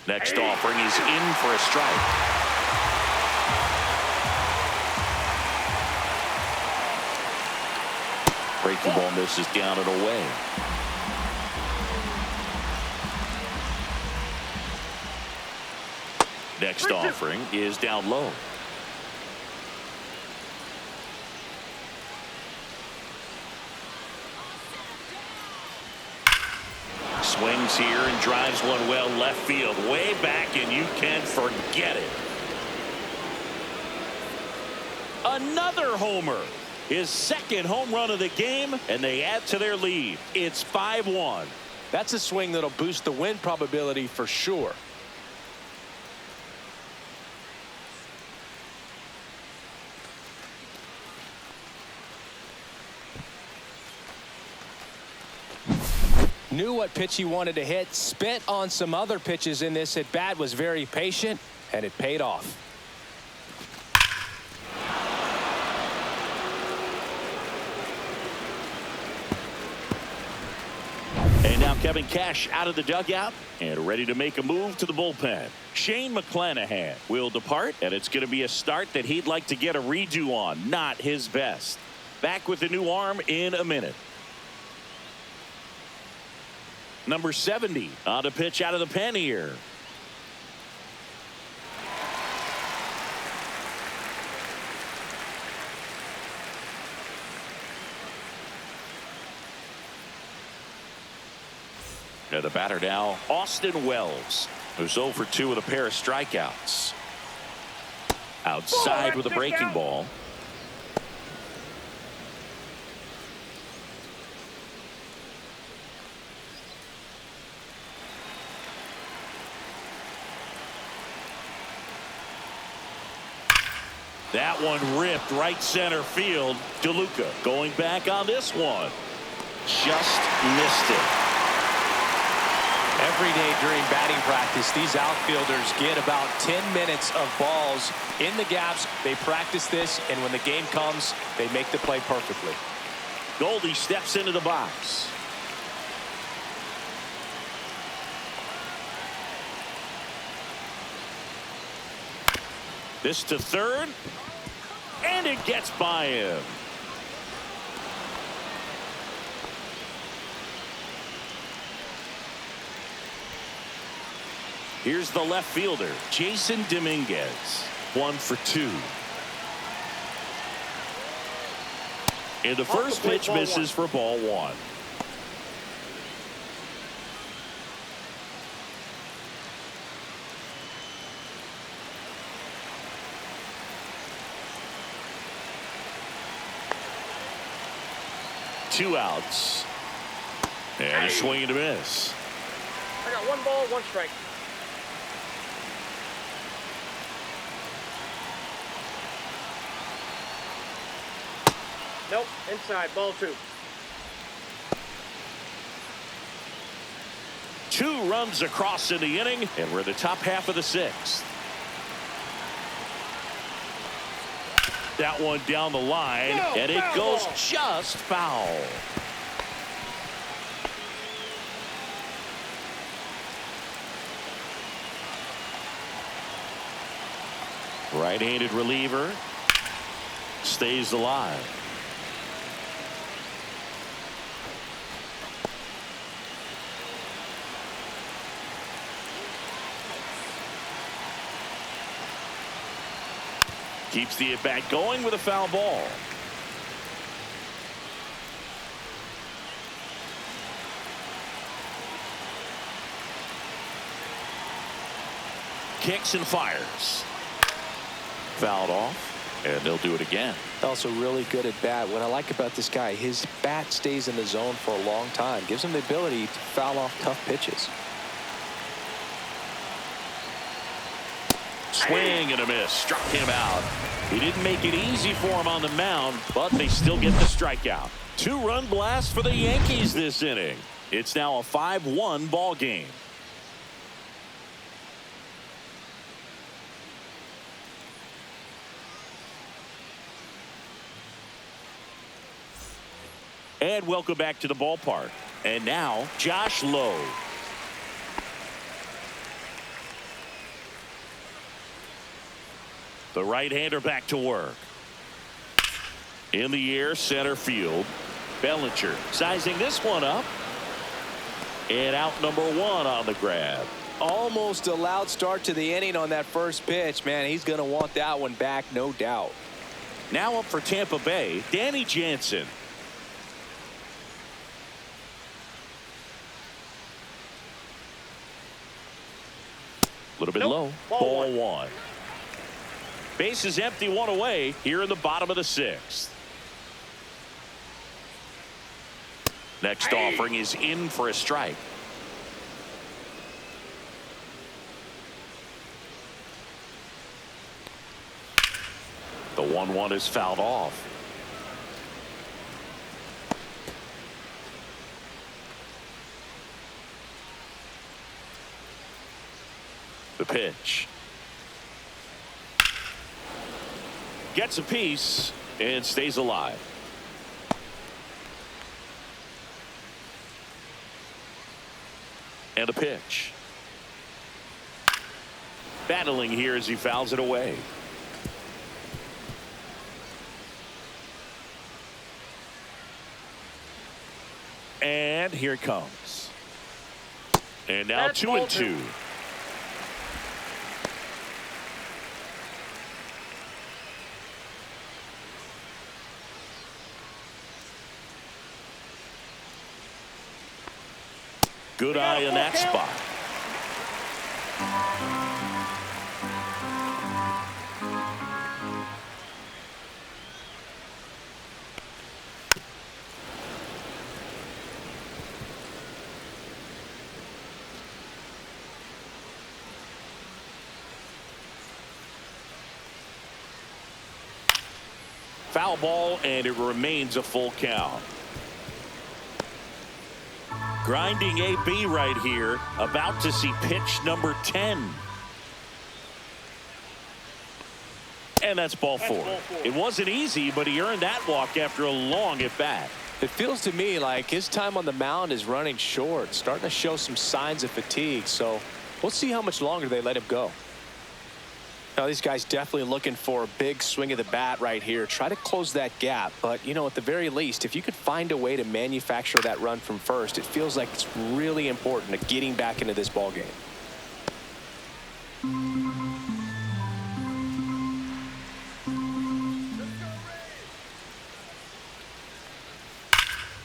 A: Next offering is in for a strike. Breaking ball misses down and away. Next offering is down low. Swings here and drives one well left field, way back, and you can forget it. Another homer. His second home run of the game, and they add to their lead. It's 5-1.
B: That's a swing that'll boost the win probability for sure. Knew what pitch he wanted to hit, spent on some other pitches in this at bat, was very patient, and it paid off.
A: And now Kevin Cash out of the dugout and ready to make a move to the bullpen. Shane McClanahan will depart, and it's going to be a start that he'd like to get a redo on. Not his best. Back with the new arm in a minute. Number 70 on the pitch out of the pen here. And the batter now, Austin Wells, who's 0 for 2 with a pair of strikeouts. Outside with a breaking ball. That one ripped right center field. DeLuca going back on this one. Just missed it.
D: Every day during batting practice, these outfielders get about 10 minutes of balls in the gaps. They practice this, and when the game comes, they make the play perfectly.
A: Goldie steps into the box. This to third, and it gets by him. Here's the left fielder, Jason Dominguez, 1 for 2. And the first pitch misses for ball 1. Two outs. And a swing and a miss.
C: I got 1 ball, 1 strike. Nope, inside, ball 2.
A: 2 runs across in the inning, and we're in the top half of the 6th. That one down the line, and it goes
C: ball.
A: just foul. Right-handed reliever stays alive. Keeps the at-bat going with a foul ball. Kicks and fires. Fouled off, and they'll do it again.
B: Also really good at bat. What I like about this guy, his bat stays in the zone for a long time. Gives him the ability to foul off tough pitches.
A: Swing and a miss. Struck him out. He didn't make it easy for him on the mound, but they still get the strikeout. 2-run blast for the Yankees this inning. It's now a 5-1 ball game. And welcome back to the ballpark. And now, Josh Lowe. The right-hander back to work. In the air, center field. Bellinger sizing this one up. And out number 1 on the grab.
B: Almost a loud start to the inning on that first pitch. Man, he's going to want that one back, no doubt.
A: Now up for Tampa Bay, Danny Jansen. A little bit low. Ball 1. Base is empty, 1 away here in the bottom of the 6th. Next offering is in for a strike. The 1-1 is fouled off. The pitch. Gets a piece and stays alive. And a pitch. Battling here as he fouls it away. And here it comes. And now
C: That's
A: 2-2. Good eye in that spot. Foul ball, and it remains a full count. Grinding AB right here, about to see pitch number 10. And that's ball four. It wasn't easy, but he earned that walk after a long at bat.
B: It feels to me like his time on the mound is running short, starting to show some signs of fatigue. So we'll see how much longer they let him go. Now, these guys definitely looking for a big swing of the bat right here. Try to close that gap. But, you know, at the very least, if you could find a way to manufacture that run from first, it feels like it's really important to getting back into this ball game.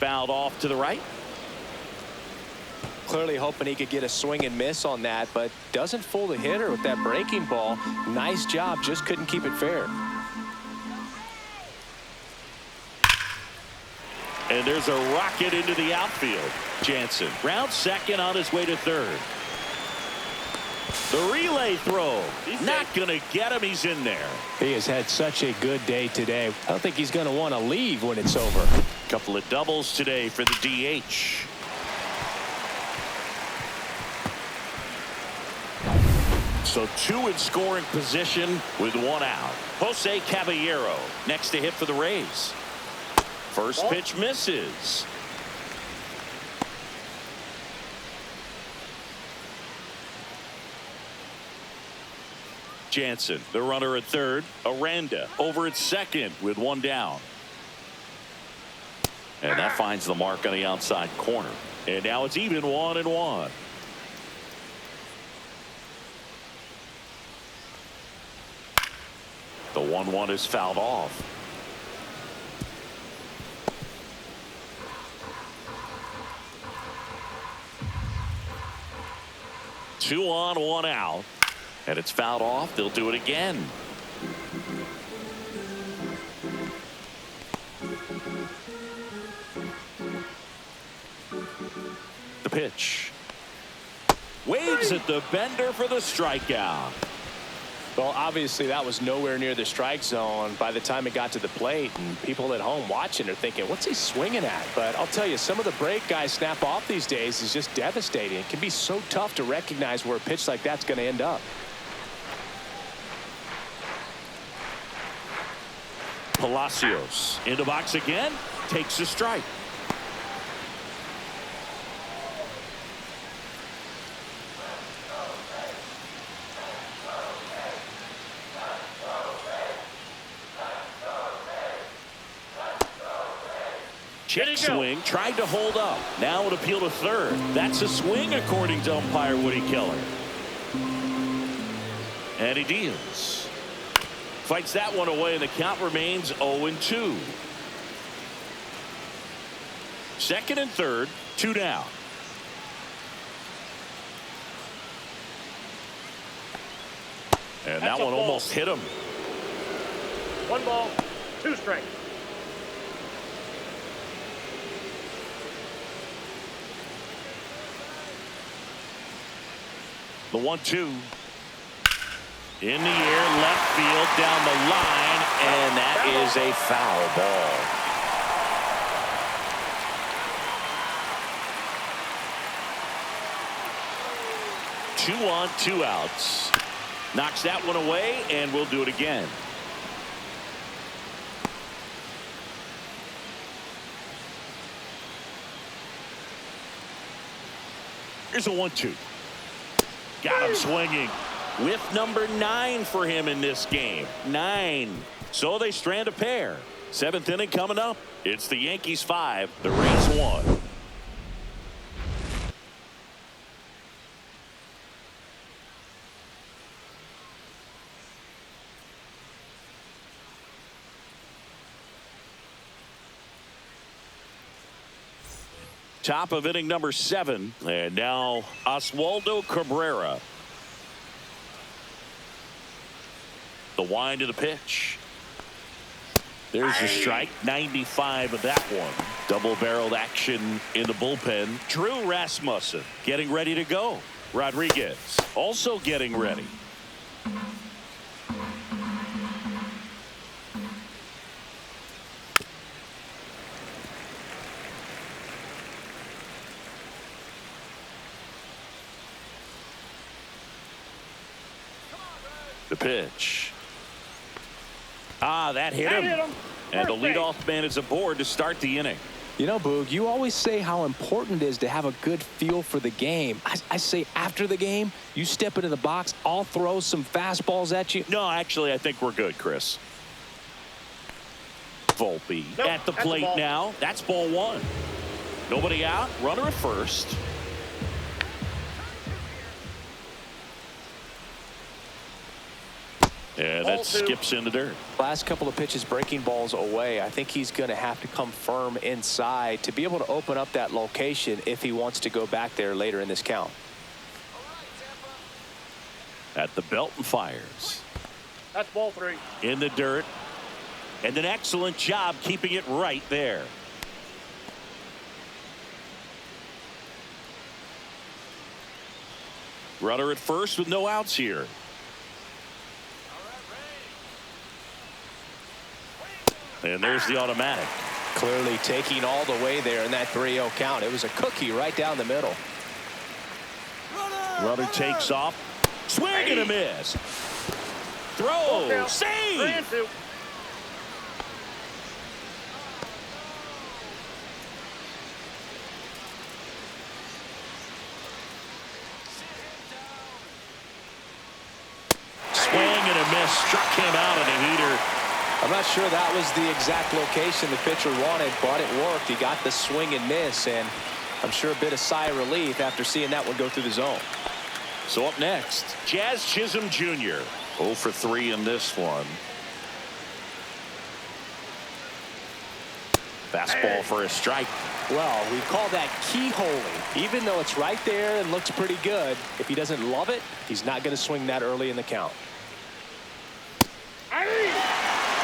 A: Fouled off to the right.
B: Clearly hoping he could get a swing and miss on that, but doesn't fool the hitter with that breaking ball. Nice job, just couldn't keep it fair.
A: And there's a rocket into the outfield. Jansen rounds second on his way to third. The relay throw. Not going to get him. He's in there.
D: He has had such a good day today. I don't think he's going to want to leave when it's over.
A: Couple of doubles today for the DH. So two in scoring position with one out. Jose Caballero next to hit for the Rays. First pitch misses. Jansen, the runner at third. Aranda over at second with one down. And that finds the mark on the outside corner. And now it's even 1-1. The 1-1 is fouled off. Two on, one out. And it's fouled off. They'll do it again. The pitch. Waves at the bender for the strikeout.
B: Well, obviously that was nowhere near the strike zone by the time it got to the plate, and people at home watching are thinking, what's he swinging at? But I'll tell you, some of the break guys snap off these days is just devastating. It can be so tough to recognize where a pitch like that's going to end up.
A: Palacios in the box again, takes a strike. Check swing, tried to hold up. Now an appeal to third. That's a swing according to umpire Woody Keller. And he deals. Fights that one away, and the count remains 0-2. Second and third, two down. And that one almost hit him.
C: 1 ball, 2 strikes.
A: The 1-2. In the air, left field, down the line, and that is a foul ball. Two on, 2 outs. Knocks that one away, and we'll do it again. Here's a 1-2. Got him swinging. With number 9 for him in this game. 9. So they strand a pair. 7th inning coming up. It's the Yankees 5, the Rays 1. Top of inning number 7. And now Oswaldo Cabrera. The wind of the pitch. There's the strike. 95 of that one. Double-barreled action in the bullpen. Drew Rasmussen getting ready to go. Rodriguez also getting ready. The pitch. That hit him. And the leadoff man is aboard to start the inning.
B: You know, Boog, you always say how important it is to have a good feel for the game. I say after the game, you step into the box, I'll throw some fastballs at you.
A: No, actually, I think we're good, Chris. Volpe at the plate now. That's ball 1. Nobody out. Runner at first. And that skips in the dirt.
B: Last couple of pitches breaking balls away. I think he's going to have to come firm inside to be able to open up that location if he wants to go back there later in this count.
A: At the belt and fires.
C: That's ball 3.
A: In the dirt. And an excellent job keeping it right there. Runner at first with no outs here. And there's the automatic.
B: Clearly taking all the way there in that 3-0 count. It was a cookie right down the middle.
A: Runner takes off. Swing and a miss. Throw. Save. Swing and a miss. Struck him out in a heater.
B: I'm not sure that was the exact location the pitcher wanted, but it worked. He got the swing and miss, and I'm sure a bit of sigh of relief after seeing that one go through the zone.
A: So up next, Jazz Chisholm Jr. 0 for 3 in this one. Fastball for a strike.
B: Well, we call that keyholing. Even though it's right there and looks pretty good, if he doesn't love it, he's not going to swing that early in the count.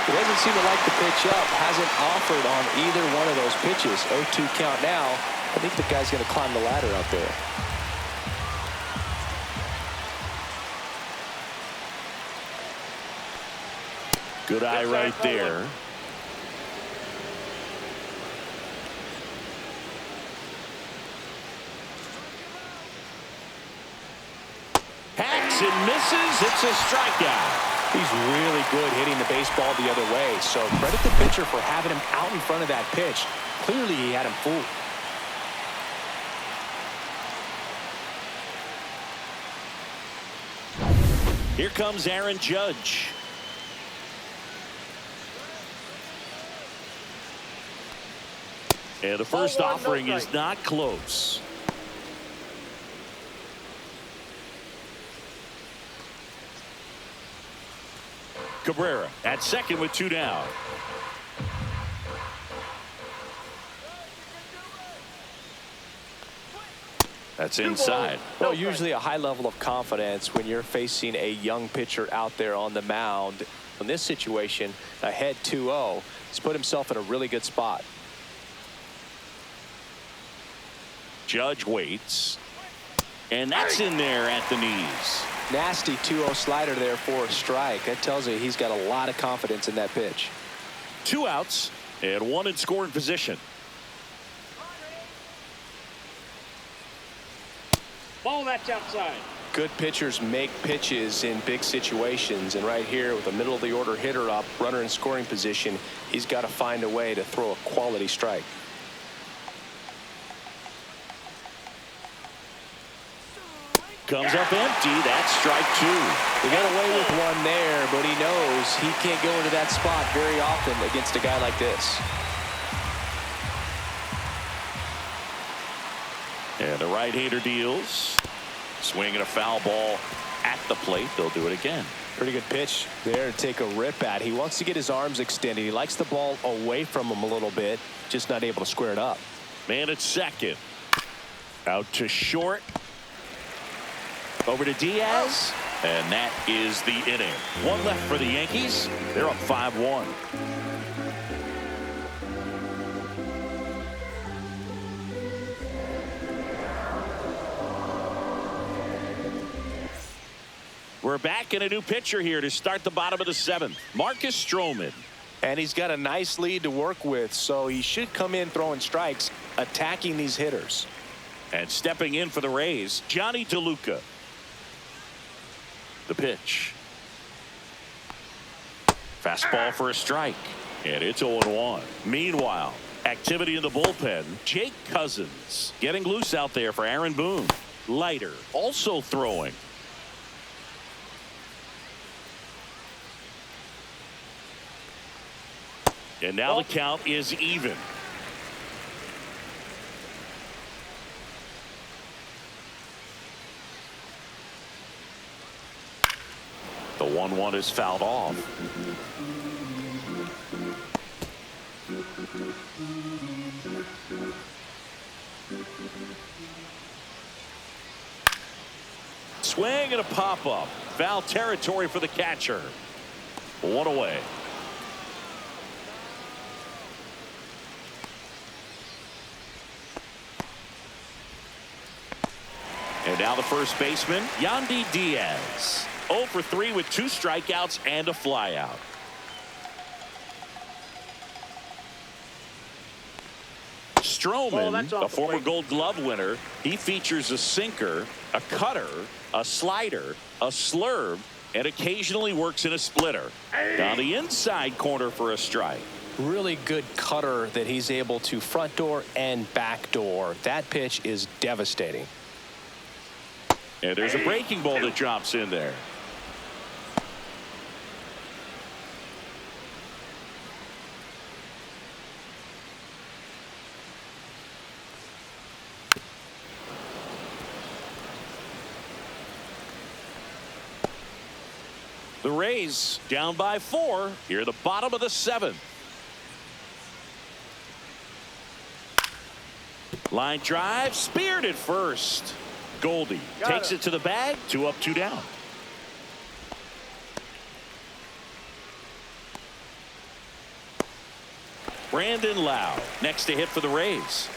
B: He doesn't seem to like the pitch up. Hasn't offered on either one of those pitches. 0-2 count now. I think the guy's going to climb the ladder out there.
A: Good eye right there. Hacks and misses. It's a strikeout.
B: He's really good hitting the baseball the other way. So credit the pitcher for having him out in front of that pitch. Clearly he had him fooled.
A: Here comes Aaron Judge. And the first offering is not close. Cabrera at second with 2 down. That's inside.
B: Well, usually a high level of confidence when you're facing a young pitcher out there on the mound. In this situation, ahead 2-0, he's put himself in a really good spot.
A: Judge waits. And that's in there at the knees.
B: Nasty 2-0 slider there for a strike. That tells you he's got a lot of confidence in that pitch.
A: 2 outs and 1 in scoring position.
C: Ball, that's outside.
B: Good pitchers make pitches in big situations, and right here with a middle of the order hitter up, runner in scoring position, he's got to find a way to throw a quality strike.
A: Comes up empty. That's strike 2.
B: He got away with one there, but he knows he can't go into that spot very often against a guy like this.
A: And the right-hander deals. Swinging a foul ball at the plate. They'll do it again.
B: Pretty good pitch there to take a rip at. He wants to get his arms extended. He likes the ball away from him a little bit, just not able to square it up.
A: Man at second. Out to short. Over to Diaz. And that is the inning. One left for the Yankees. They're up 5-1. We're back in a new pitcher here to start the bottom of the 7th. Marcus Stroman.
B: And he's got a nice lead to work with, so he should come in throwing strikes, attacking these hitters.
A: And stepping in for the Rays, Johnny DeLuca. The pitch. Fastball for a strike. And it's 0-1. Meanwhile, activity in the bullpen. Jake Cousins getting loose out there for Aaron Boone. Leiter also throwing. And now the count is even. The 1-1 is fouled off. Swing and a pop-up. Foul territory for the catcher. 1 away. And now the first baseman, Yandy Diaz. 0 for 3 with 2 strikeouts and a flyout. Stroman, a former Gold Glove winner, he features a sinker, a cutter, a slider, a slurve, and occasionally works in a splitter. Down the inside corner for a strike.
B: Really good cutter that he's able to front door and back door. That pitch is devastating.
A: And there's a breaking ball that drops in there. The Rays down by 4 here at the bottom of the 7th. Line drive, speared at first. Goldie takes it to the bag. 2 up, 2 down. Brandon Lau next to hit for the Rays.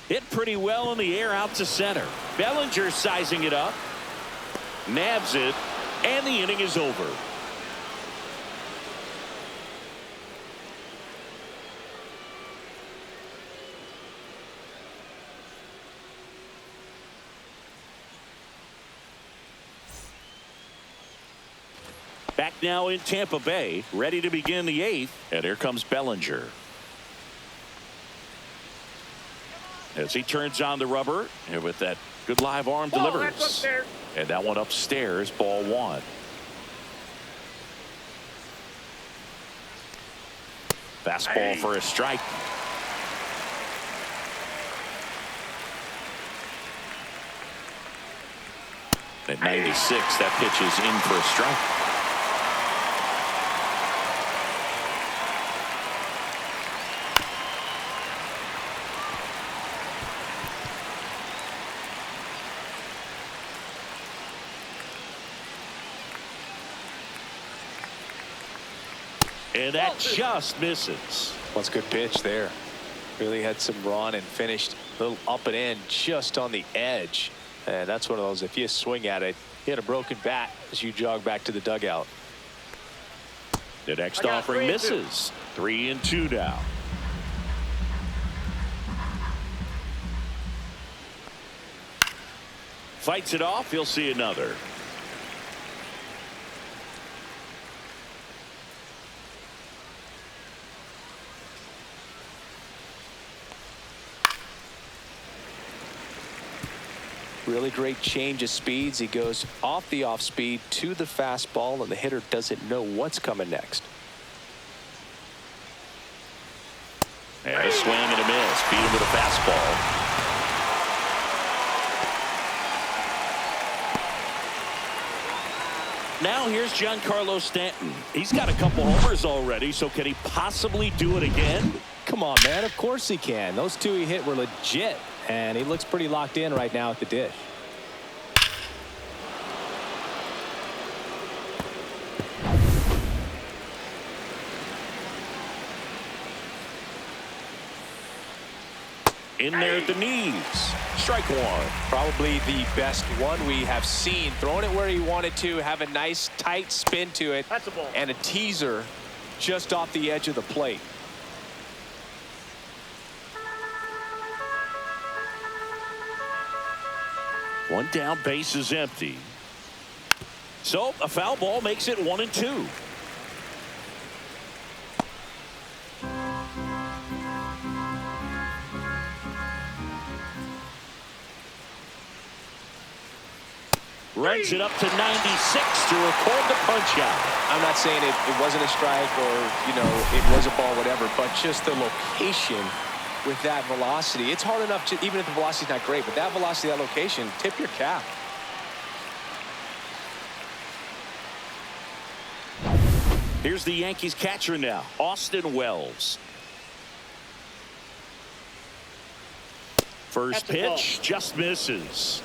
A: Hit pretty well in the air out to center. Bellinger sizing it up. Nabs it, and the inning is over. Back now in Tampa Bay, ready to begin the 8th, and here comes Bellinger. As he turns on the rubber, and with that good live arm delivers. And that one upstairs, ball 1. Fastball for a strike. At 96, that pitch is in for a strike. And that just misses.
B: Well, that's a good pitch there. Really had some run and finished a little up and in just on the edge. And that's one of those, if you swing at it, you had a broken bat as you jog back to the dugout.
A: The next offering misses. 3-2 now. Fights it off. He'll see another.
B: Really great change of speeds. He goes off the off speed to the fastball, and the hitter doesn't know what's coming next.
A: And a swing and a miss. Beat him with a fastball. Now here's Giancarlo Stanton. He's got a couple homers already, so can he possibly do it again?
D: Come on, man. Of course he can. Those two he hit were legit, and he looks pretty locked in right now at the dish.
A: In there at the knees. Strike one.
B: Probably the best one we have seen. Throwing it where he wanted to, have a nice tight spin to it,
C: That's a ball.
B: and a teaser just off the edge of the plate.
A: One down, base is empty. So a foul ball makes it 1-2. Runs it up to 96 to record the punch out.
B: I'm not saying it wasn't a strike or, you know, it was a ball, whatever, but just the location with that velocity. It's hard enough to, even if the velocity's not great, but that velocity, that location, tip your cap.
A: Here's the Yankees catcher now, Austin Wells. First pitch just misses.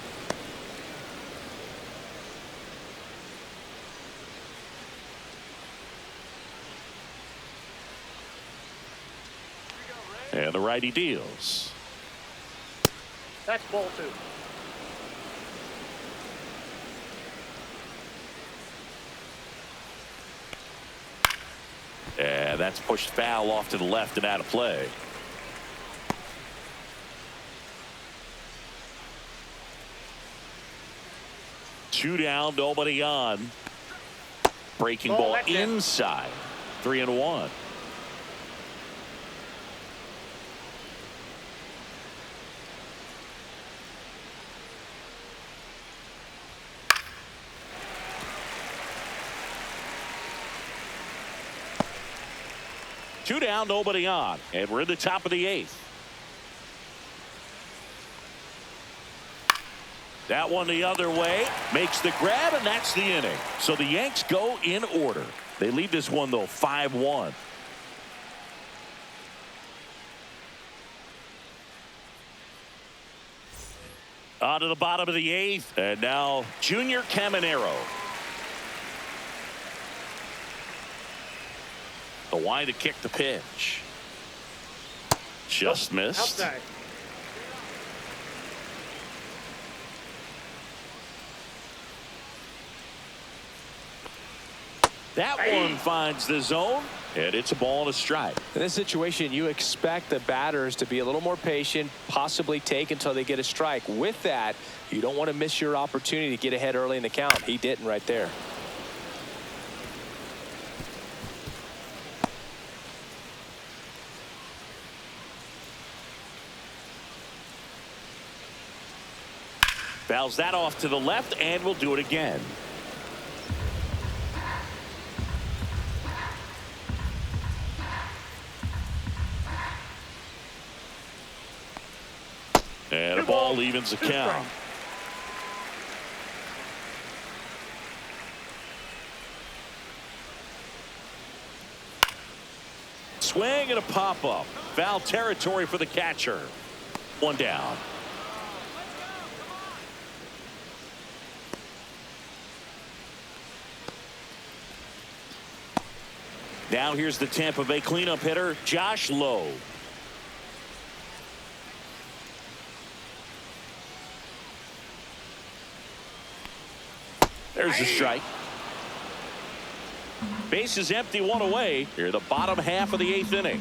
A: And the righty deals.
C: That's ball two.
A: And that's pushed foul off to the left and out of play. Two down, nobody on. Breaking ball inside. 3-1. Two down, nobody on, and we're in the top of the eighth. That one the other way, makes the grab, and that's the inning. So the Yanks go in order. They lead this one, though, 5-1. On to the bottom of the eighth, and now Junior Caminero. The wide to kick the pitch. Just missed.
C: Outside.
A: That one finds the zone, and it's a ball and a strike.
B: In this situation, you expect the batters to be a little more patient, possibly take until they get a strike. With that, you don't want to miss your opportunity to get ahead early in the count. He didn't right there.
A: Fouls that off to the left, and will do it again. And a ball evens the count. Swing and a pop-up. Foul territory for the catcher. One down. Now here's the Tampa Bay cleanup hitter, Josh Lowe. There's a strike. Base is empty, one away. Here, the bottom half of the eighth inning.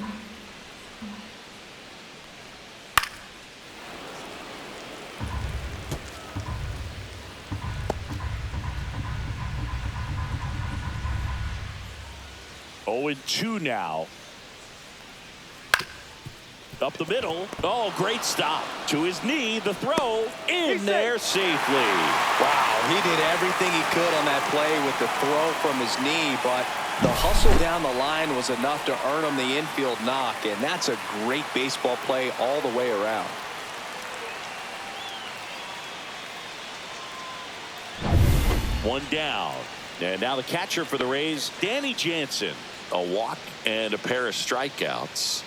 A: Oh, and 2 now. Up the middle. Oh, great stop. To his knee, the throw in there safely.
B: Wow, he did everything he could on that play with the throw from his knee, but the hustle down the line was enough to earn him the infield knock, and that's a great baseball play all the way around.
A: One down. And now the catcher for the Rays, Danny Jansen. A walk and a pair of strikeouts.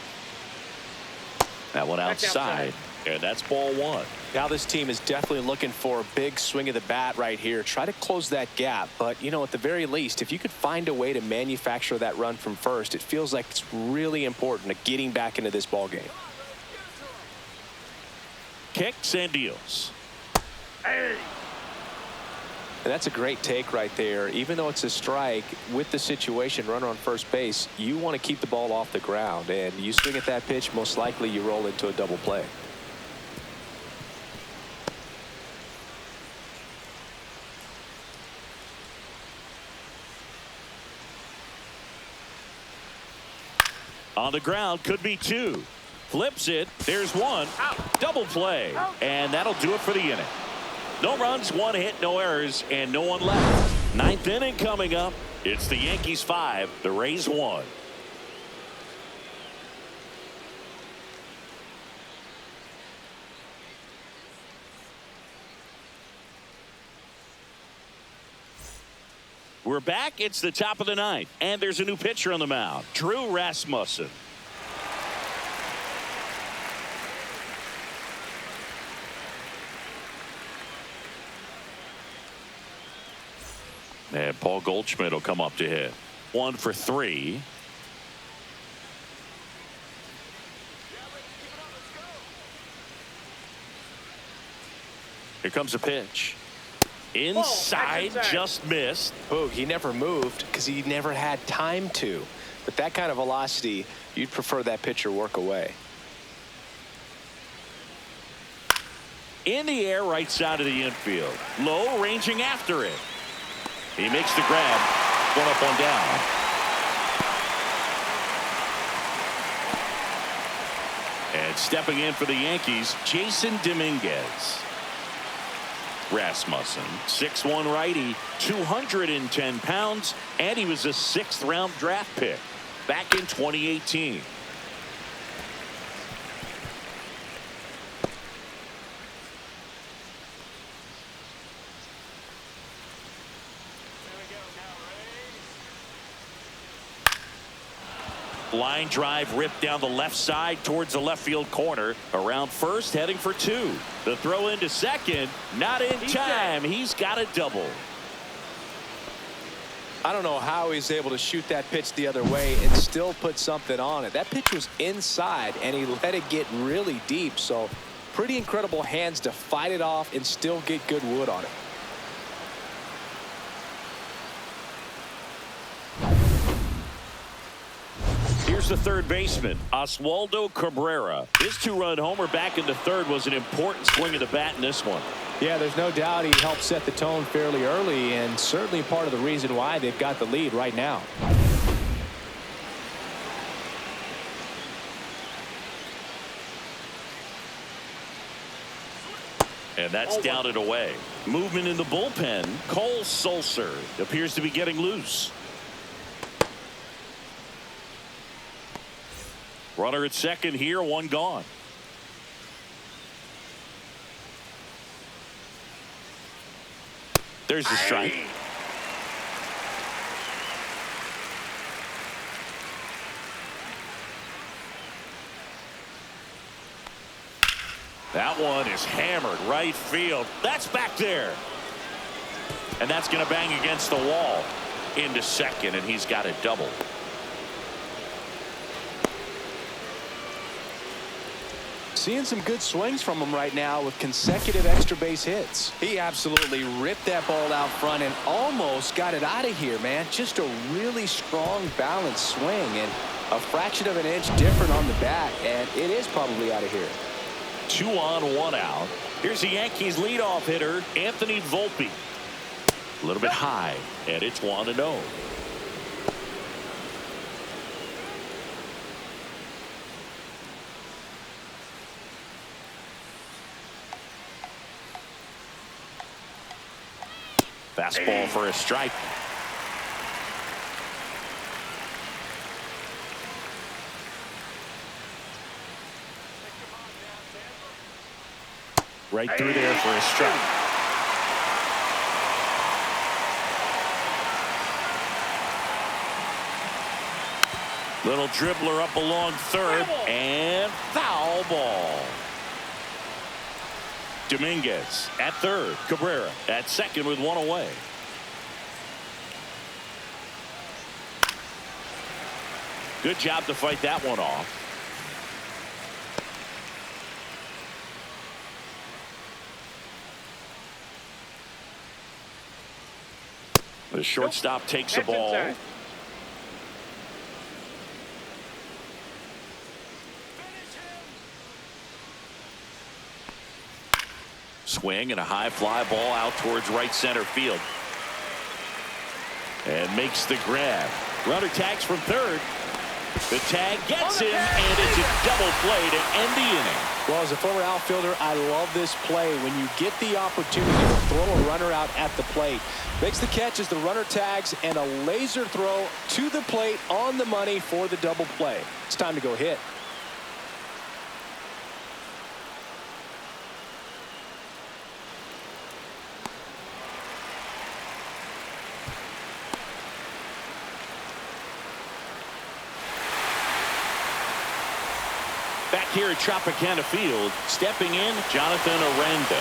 A: That one outside. And that's ball one.
B: Now this team is definitely looking for a big swing of the bat right here. Try to close that gap. But, you know, at the very least, if you could find a way to manufacture that run from first, it feels like it's really important to getting back into this ball game.
A: Kicks and deals.
B: And that's a great take right there. Even though it's a strike, with the situation, runner on first base, you want to keep the ball off the ground. And you swing at that pitch, most likely you roll into a double play.
A: On the ground, could be two. Flips it. There's one. Double play. And that'll do it for the inning. No runs, one hit, no errors, and no one left. Ninth inning coming up. It's the Yankees 5, the Rays 1. We're back. It's the top of the ninth, and there's a new pitcher on the mound, Drew Rasmussen. And Paul Goldschmidt will come up to hit. 1 for 3. Here comes a pitch. Inside, just missed.
B: Boog, he never moved because he never had time to. But that kind of velocity, you'd prefer that pitcher work away.
A: In the air, right side of the infield. Low, ranging after it. He makes the grab. 1 up, 1 down. And stepping in for the Yankees, Jason Dominguez. Rasmussen, 6'1" righty, 210 pounds, and he was a 6th round draft pick back in 2018. Line drive ripped down the left side towards the left field corner. Around first, heading for 2. The throw into second, not in time. He's got a double.
B: I don't know how he's able to shoot that pitch the other way and still put something on it. That pitch was inside, and he let it get really deep. So pretty incredible hands to fight it off and still get good wood on it.
A: Here's the third baseman, Oswaldo Cabrera. His 2-run homer back into third was an important swing of the bat in this one.
D: Yeah, there's no doubt he helped set the tone fairly early, and certainly part of the reason why they've got the lead right now.
A: And that's down and away. Movement in the bullpen. Cole Sulser appears to be getting loose. Runner at second here, 1 gone. There's the strike. That one is hammered right field. That's back there. And that's going to bang against the wall into second, and he's got a double.
B: Seeing some good swings from him right now with consecutive extra base hits. He absolutely ripped that ball out front and almost got it out of here, man. Just a really strong, balanced swing, and a fraction of an inch different on the bat, and it is probably out of here.
A: 2 on, 1 out. Here's the Yankees leadoff hitter, Anthony Volpe. A little bit high, and it's 1-0. Fastball for a strike. Right through there for a strike. Little dribbler up along third, and foul ball. Dominguez at third. Cabrera at second with one away. Good job to fight that one off. The shortstop takes the ball.
C: Inside.
A: Swing and a high fly ball out towards right center field. And makes the grab. Runner tags from third. The tag gets him, and it's a double play to end the inning.
D: Well, as a former outfielder, I love this play. When you get the opportunity to throw a runner out at the plate, makes the catch as the runner tags, and a laser throw to the plate on the money for the double play. It's time to go hit.
A: Back here at Tropicana Field, stepping in, Jonathan Aranda.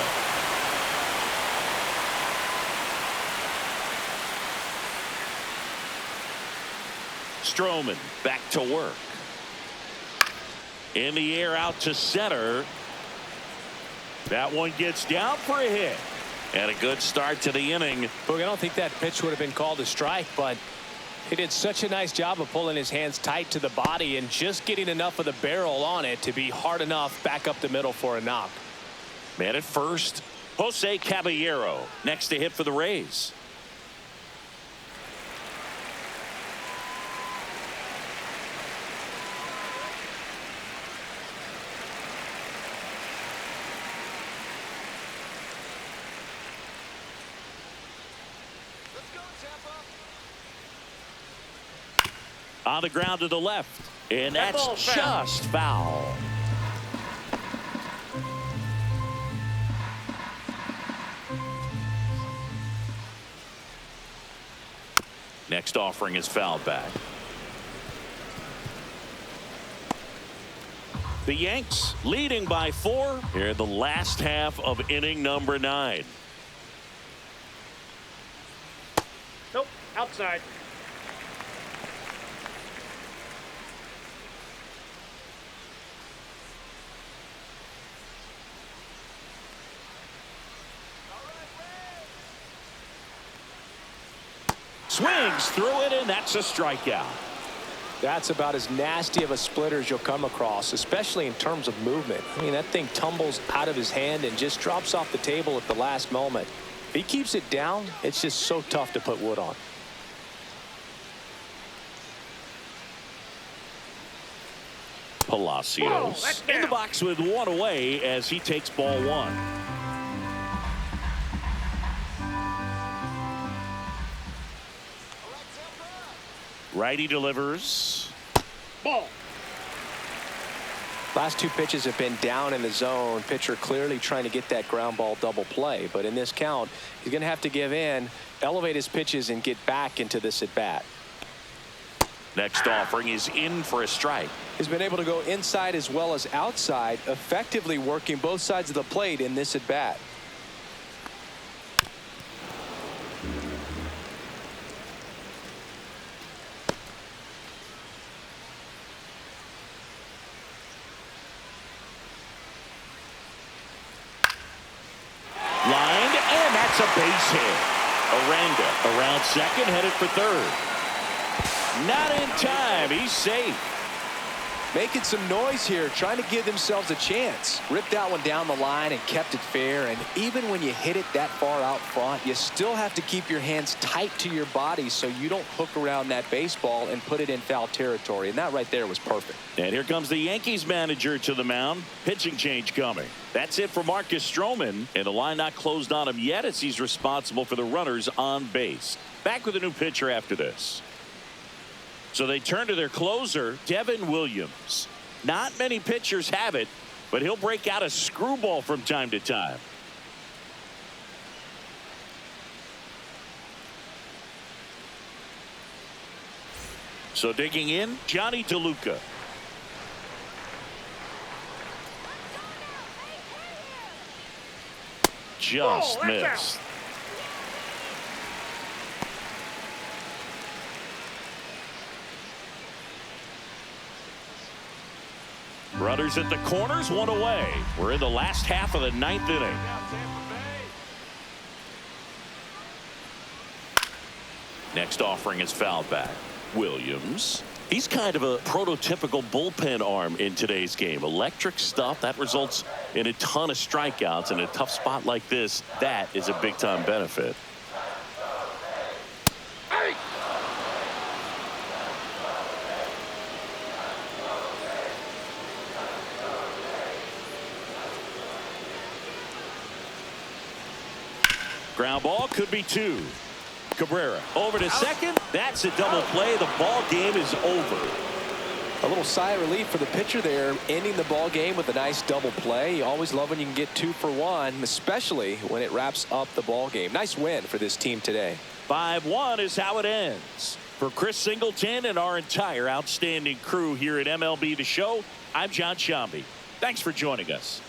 A: Stroman back to work. In the air out to center. That one gets down for a hit. And a good start to the inning.
D: Look, I don't think that pitch would have been called a strike, but he did such a nice job of pulling his hands tight to the body and just getting enough of the barrel on it to be hard enough back up the middle for a knock.
A: Man at first, Jose Caballero next to hit for the Rays. On the ground to the left, and that's just foul. Next offering is fouled back. The Yanks leading by 4 here in the last half of inning number 9.
C: Nope, outside.
A: Swings through it, and that's a strikeout.
D: That's about as nasty of a splitter as you'll come across, especially in terms of movement. I mean, that thing tumbles out of his hand and just drops off the table at the last moment. If he keeps it down, it's just so tough to put wood on.
A: Palacios in the box with one away as he takes ball 1. Righty delivers.
C: Ball.
D: Last 2 pitches have been down in the zone. Pitcher clearly trying to get that ground ball double play. But in this count, he's going to have to give in, elevate his pitches, and get back into this at bat.
A: Next offering is in for a strike.
B: He's been able to go inside as well as outside, effectively working both sides of the plate in this at bat.
A: Lined, and that's a base hit. Aranda around second, headed for third. Not in time. He's safe.
B: Making some noise here, trying to give themselves a chance. Ripped that one down the line and kept it fair. And even when you hit it that far out front, you still have to keep your hands tight to your body so you don't hook around that baseball and put it in foul territory. And that right there was perfect.
A: And here comes the Yankees manager to the mound. Pitching change coming. That's it for Marcus Stroman. And the line not closed on him yet as he's responsible for the runners on base. Back with a new pitcher after this. So they turn to their closer, Devin Williams. Not many pitchers have it, but he'll break out a screwball from time to time. So digging in, Johnny DeLuca. Just missed. Runners at the corners, one away. We're in the last half of the ninth inning. Next offering is fouled back. Williams. He's kind of a prototypical bullpen arm in today's game. Electric stuff that results in a ton of strikeouts. In a tough spot like this, that is a big time benefit. Ground ball, could be two. Cabrera over to second. That's a double play. The ball game is over.
B: A little sigh of relief for the pitcher there, ending the ball game with a nice double play. You always love when you can get 2 for 1, especially when it wraps up the ball game. Nice win for this team today.
A: 5-1 is how it ends. For Chris Singleton and our entire outstanding crew here at MLB The Show, I'm John Shambi. Thanks for joining us.